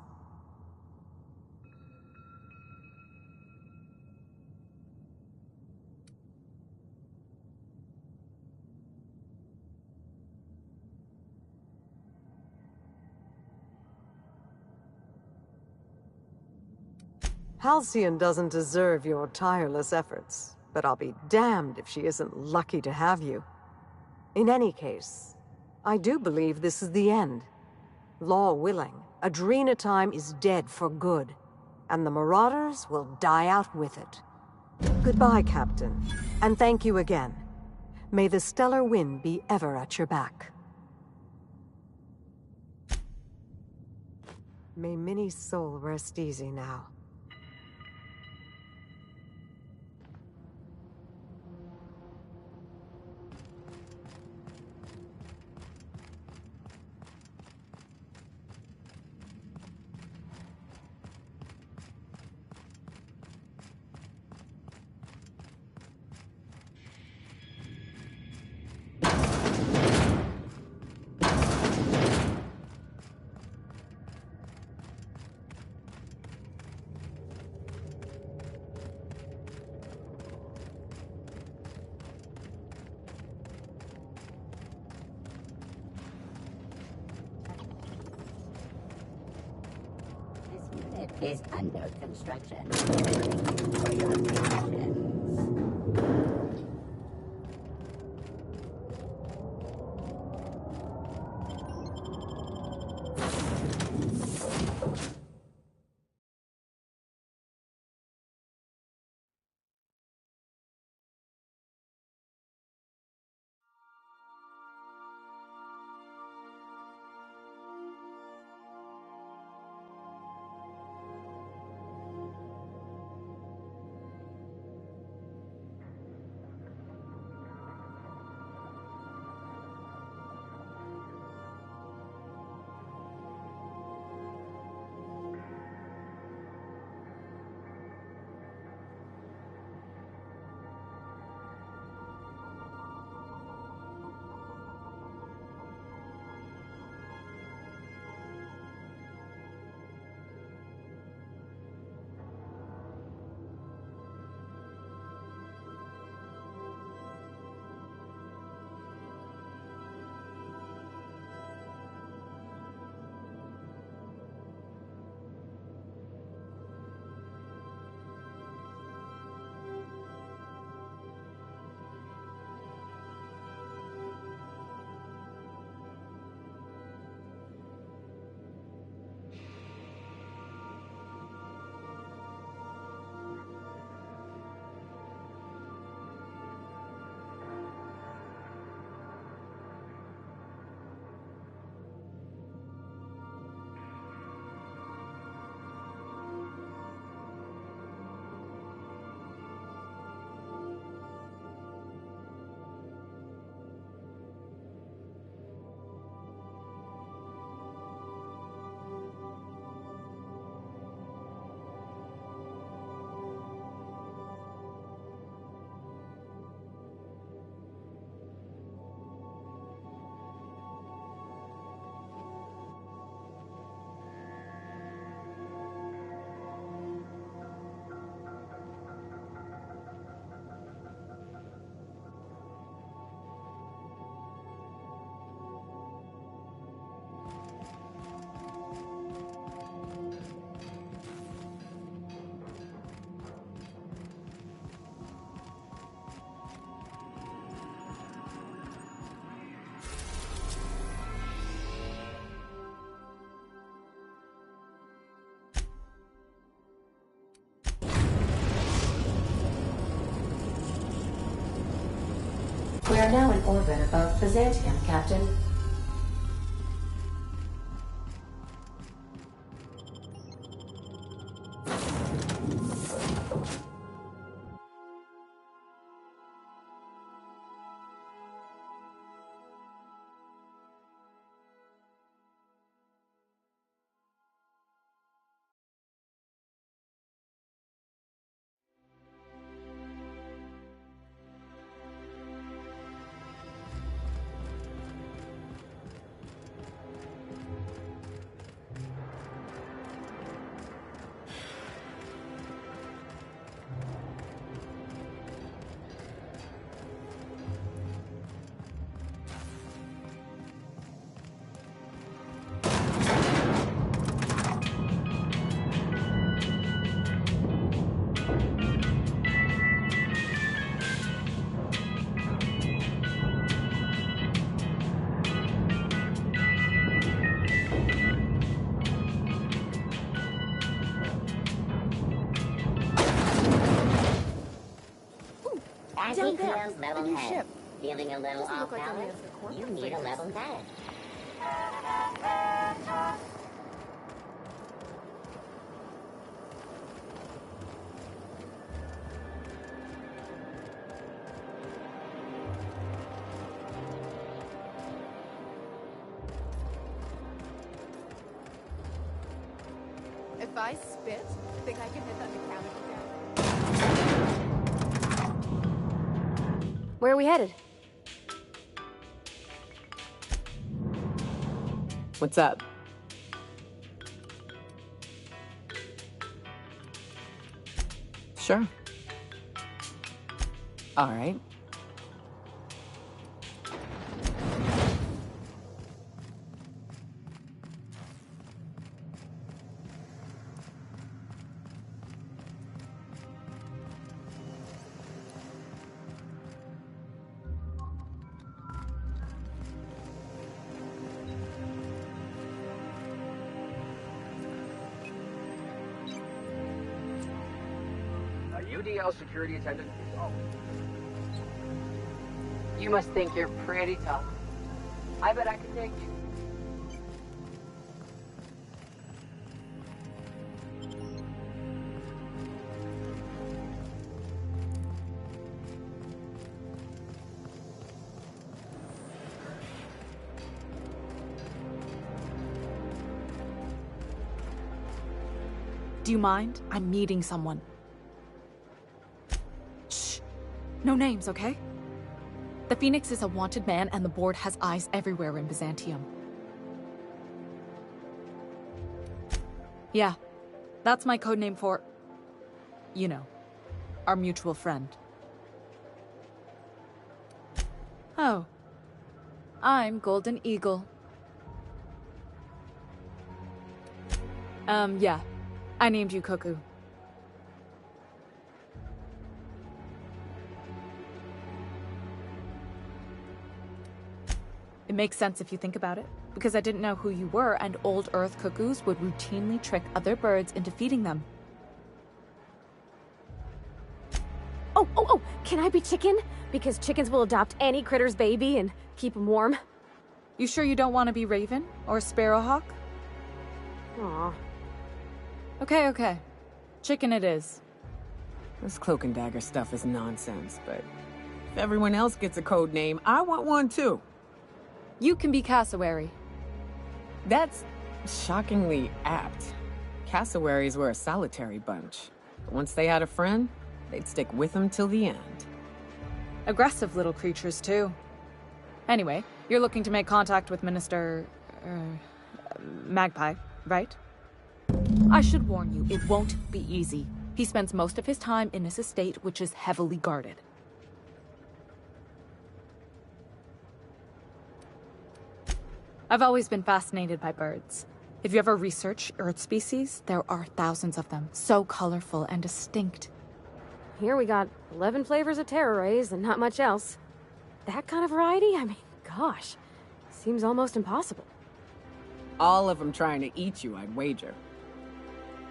Halcyon doesn't deserve your tireless efforts, but I'll be damned if she isn't lucky to have you. In any case, I do believe this is the end. Law willing, Adrenatime is dead for good, and the Marauders will die out with it. Goodbye, Captain, and thank you again. May the stellar wind be ever at your back. May Minnie's soul rest easy now. Is under construction. For your directions. We are now in orbit above Byzantium, Captain. Down there, Level a new head. ship. Feeling a little Doesn't look off like any balance? of the corporate You need a flavors. level head. If I spit, think I can hit that mechanical down? Where are we headed? What's up? Sure. All right. UDL security attendant is all. You must think you're pretty tough. I bet I can take you. Do you mind? I'm meeting someone. Shh. No names, okay? The Phoenix is a wanted man, and the board has eyes everywhere in Byzantium. Yeah, that's my codename for... you know, our mutual friend. Oh. I'm Golden Eagle. Yeah. I named you Cuckoo. It makes sense if you think about it, because I didn't know who you were, and old Earth cuckoos would routinely trick other birds into feeding them. Oh, can I be chicken? Because chickens will adopt any critter's baby and keep them warm. You sure you don't want to be Raven or Sparrowhawk? Aw. Okay. Chicken it is. This cloak and dagger stuff is nonsense, but if everyone else gets a code name, I want one too. You can be Cassowary. That's shockingly apt. Cassowaries were a solitary bunch. But once they had a friend, they'd stick with them till the end. Aggressive little creatures, too. Anyway, you're looking to make contact with Minister... Magpie, right? I should warn you, it won't be easy. He spends most of his time in his estate, which is heavily guarded. I've always been fascinated by birds. If you ever research Earth species, there are thousands of them, so colorful and distinct. Here we got 11 flavors of terror rays and not much else. That kind of variety? I mean, gosh. Seems almost impossible. All of them trying to eat you, I'd wager.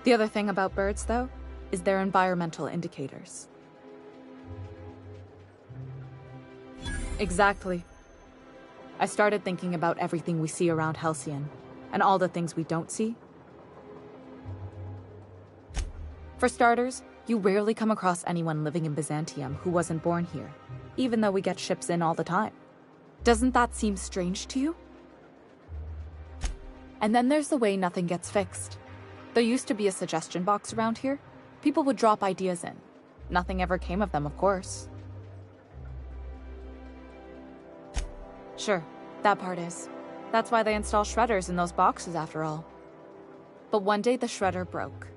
The other thing about birds, though, is their environmental indicators. Exactly. I started thinking about everything we see around Halcyon, and all the things we don't see. For starters, you rarely come across anyone living in Byzantium who wasn't born here, even though we get ships in all the time. Doesn't that seem strange to you? And then there's the way nothing gets fixed. There used to be a suggestion box around here. People would drop ideas in. Nothing ever came of them, of course. Sure, that part is. That's why they install shredders in those boxes, after all. But one day the shredder broke.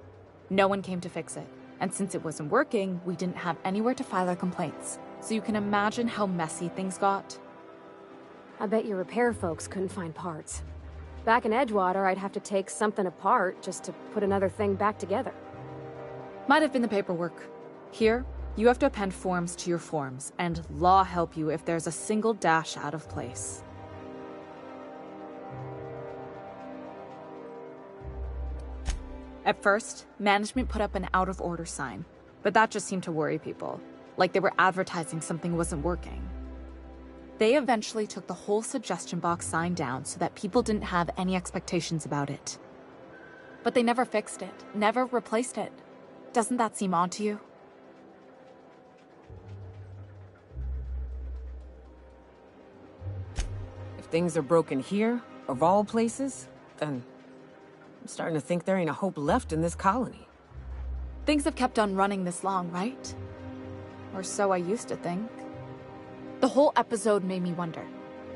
No one came to fix it. And since it wasn't working, we didn't have anywhere to file our complaints. So you can imagine how messy things got. I bet your repair folks couldn't find parts. Back in Edgewater, I'd have to take something apart just to put another thing back together. Might have been the paperwork. Here, you have to append forms to your forms, and law help you if there's a single dash out of place. At first, management put up an out-of-order sign, but that just seemed to worry people, like they were advertising something wasn't working. They eventually took the whole suggestion box sign down so that people didn't have any expectations about it. But they never fixed it, never replaced it. Doesn't that seem odd to you? If things are broken here, of all places, then I'm starting to think there ain't a hope left in this colony. Things have kept on running this long, right? Or so I used to think. The whole episode made me wonder,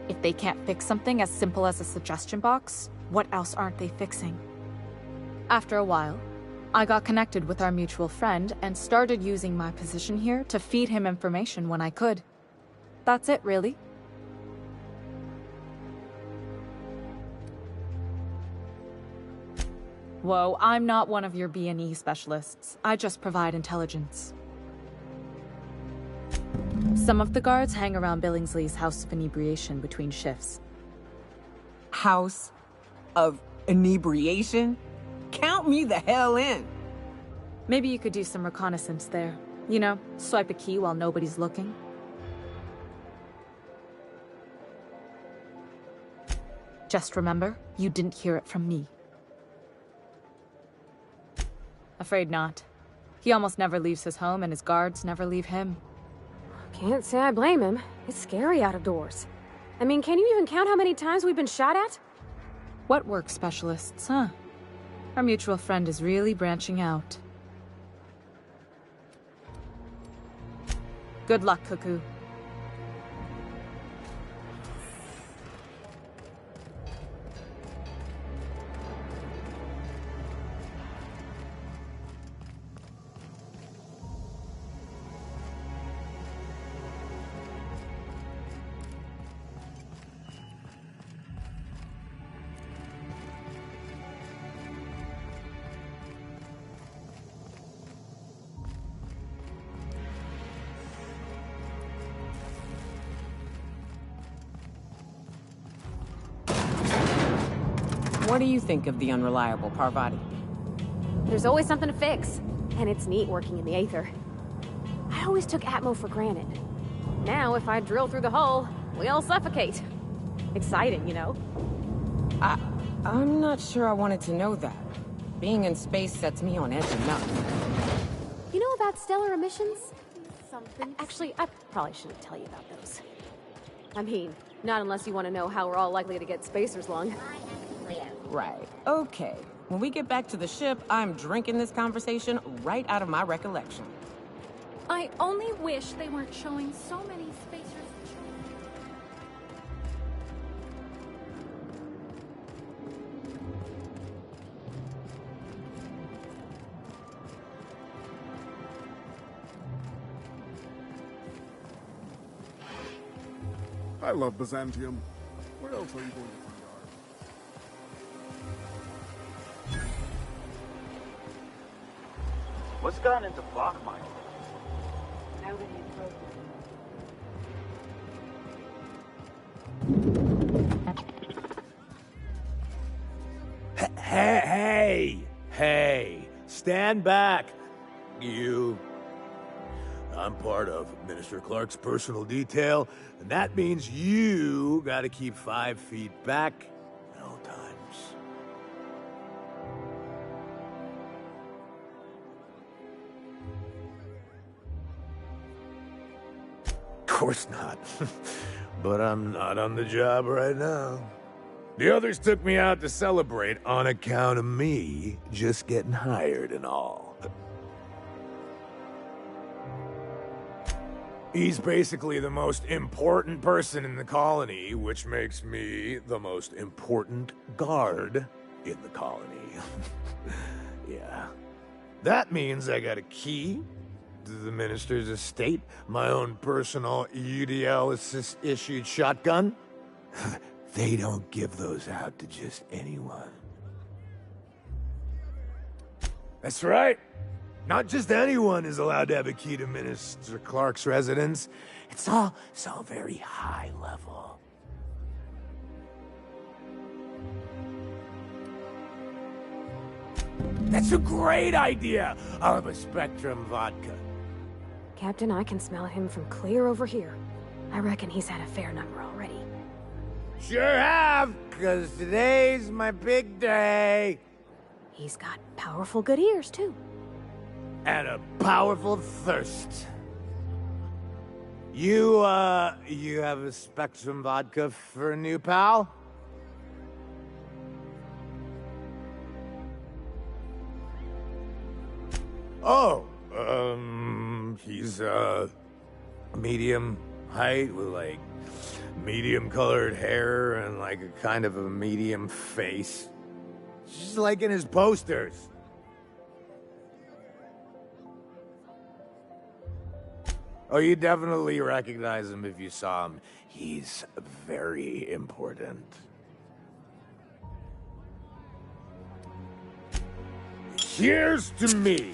if they can't fix something as simple as a suggestion box, what else aren't they fixing? After a while, I got connected with our mutual friend and started using my position here to feed him information when I could. That's it, really. Whoa, I'm not one of your B&E specialists. I just provide intelligence. Some of the guards hang around Billingsley's House of Inebriation between shifts. House of Inebriation? Count me the hell in! Maybe you could do some reconnaissance there. You know, swipe a key while nobody's looking. Just remember, you didn't hear it from me. Afraid not. He almost never leaves his home, and his guards never leave him. Can't say I blame him. It's scary out of doors. I mean, can you even count how many times we've been shot at? What work specialists, huh? Our mutual friend is really branching out. Good luck, Cuckoo. What do you think of the unreliable Parvati? There's always something to fix. And it's neat working in the Aether. I always took Atmo for granted. Now, if I drill through the hole, we all suffocate. Exciting, you know? I'm not sure I wanted to know that. Being in space sets me on edge enough. You know about stellar emissions? Actually, I probably shouldn't tell you about those. I mean, not unless you want to know how we're all likely to get spacers lung. Right. Okay. When we get back to the ship, I'm drinking this conversation right out of my recollection. I only wish they weren't showing so many spacers. I love Byzantium. Where else are you going to find art? What's gotten into block mining? Hey! Stand back, you. I'm part of Minister Clark's personal detail, and that means you gotta keep 5 feet back at all times. Of course not. But I'm not on the job right now. The others took me out to celebrate on account of me just getting hired and all. He's basically the most important person in the colony, which makes me the most important guard in the colony. Yeah. That means I got a key to the minister's estate, my own personal UDL-issued shotgun. They don't give those out to just anyone. That's right. Not just anyone is allowed to have a key to Minister Clark's residence. It's all very high level. That's a great idea! I'll have a Spectrum vodka. Captain, I can smell him from clear over here. I reckon he's had a fair number already. Sure have, 'cause today's my big day. He's got powerful good ears, too. And a powerful thirst. You have a Spectrum vodka for a new pal? Oh, he's, medium height with, like, medium colored hair and, like, a kind of a medium face. Just like in his posters. Oh, you definitely recognize him if you saw him. He's very important. Cheers to me!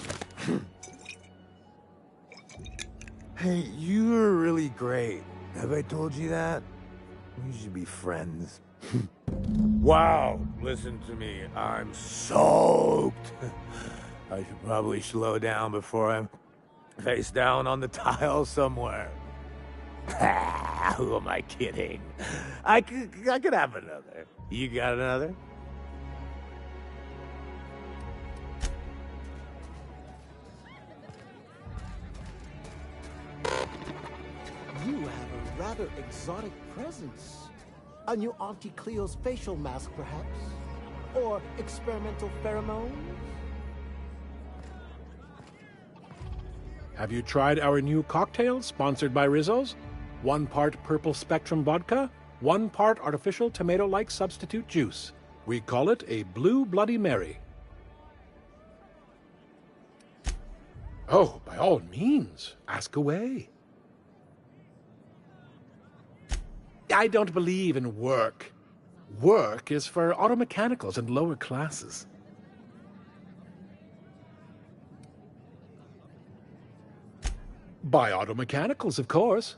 Hey, you were really great. Have I told you that? We should be friends. Wow, listen to me. I'm soaked. I should probably slow down before I'm face down on the tile somewhere. Who am I kidding? I could have another. You got another? You have a rather exotic presence. A new Auntie Cleo's facial mask, perhaps? Or experimental pheromones? Have you tried our new cocktail sponsored by Rizzo's? 1 part purple Spectrum vodka, 1 part artificial tomato-like substitute juice. We call it a Blue Bloody Mary. Oh, by all means, ask away. I don't believe in work. Work is for auto mechanicals and lower classes. By auto mechanicals, of course.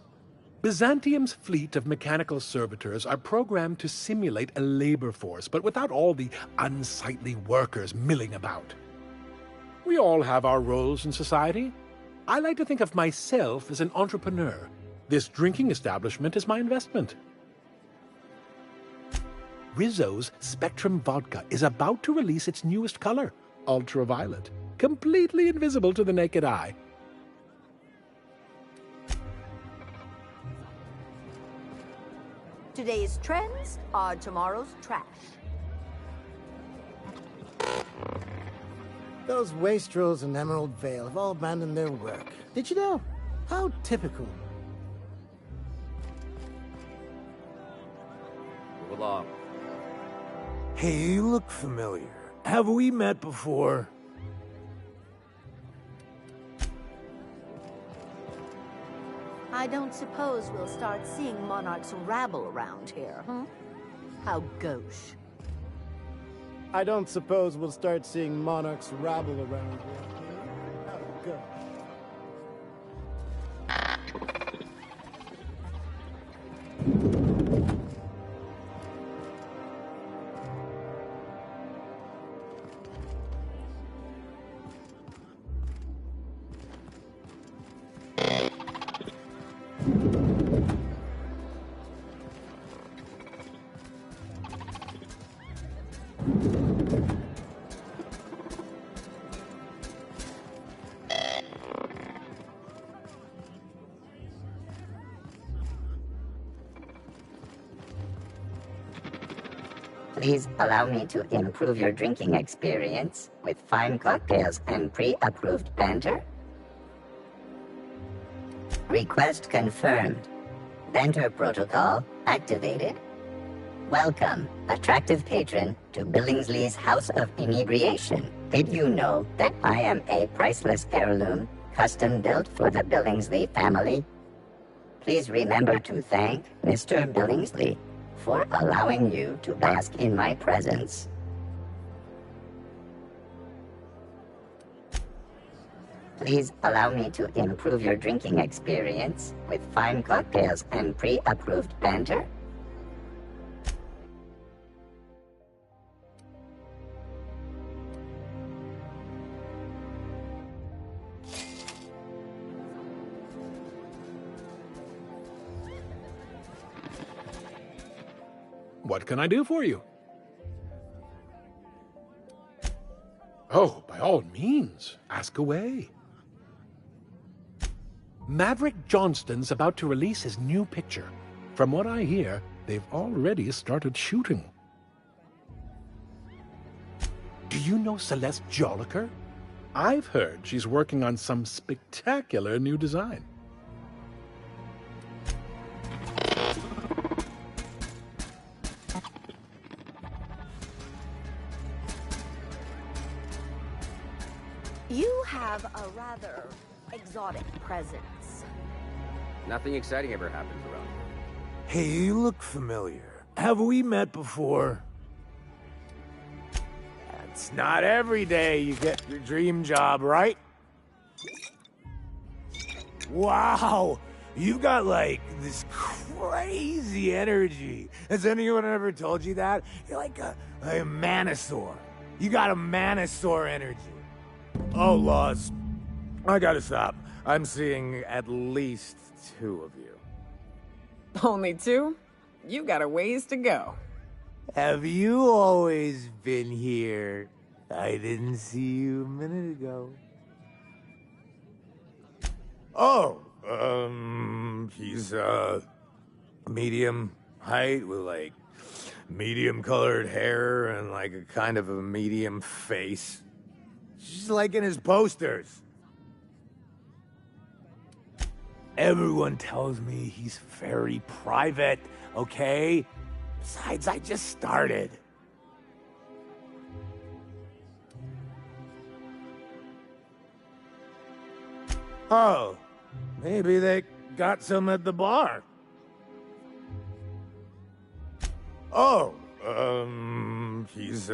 Byzantium's fleet of mechanical servitors are programmed to simulate a labor force, but without all the unsightly workers milling about. We all have our roles in society. I like to think of myself as an entrepreneur. This drinking establishment is my investment. Rizzo's Spectrum Vodka is about to release its newest color, ultraviolet, completely invisible to the naked eye. Today's trends are tomorrow's trash. Those wastrels in Emerald Vale have all abandoned their work. Did you know? How typical. Move along. Hey, you look familiar. Have we met before? I don't suppose we'll start seeing monarchs rabble around here, huh? How gauche. I don't suppose we'll start seeing monarchs rabble around here. How gauche. Please allow me to improve your drinking experience with fine cocktails and pre-approved banter. Request confirmed. Banter protocol activated. Welcome, attractive patron, to Billingsley's House of Inebriation. Did you know that I am a priceless heirloom, custom built for the Billingsley family? Please remember to thank Mr. Billingsley for allowing you to bask in my presence. Please allow me to improve your drinking experience with fine cocktails and pre-approved banter. What can I do for you? Oh, by all means, ask away. Maverick Johnston's about to release his new picture. From what I hear, they've already started shooting. Do you know Celeste Jolliker? I've heard she's working on some spectacular new design. You have a rather exotic presence. Nothing exciting ever happens around here. Hey, you look familiar. Have we met before? It's not every day you get your dream job, right? Wow! You've got, like, this crazy energy. Has anyone ever told you that? You're like a Manosaur. You got a Manosaur energy. Oh, Laws. I gotta stop. I'm seeing at least 2 of you. Only 2? You got a ways to go. Have you always been here? I didn't see you a minute ago. Oh, he's, medium height with, like, medium colored hair and, like, a kind of a medium face. Just like in his posters. Everyone tells me he's very private, okay? Besides, I just started. Oh, maybe they got some at the bar. Oh, he's,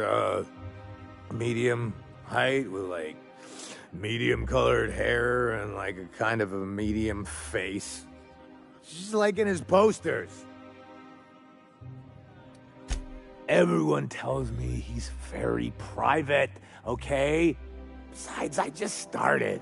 medium height with, like, medium colored hair and, like, a kind of a medium face. Just like in his posters. Everyone tells me he's very private, okay? Besides, I just started.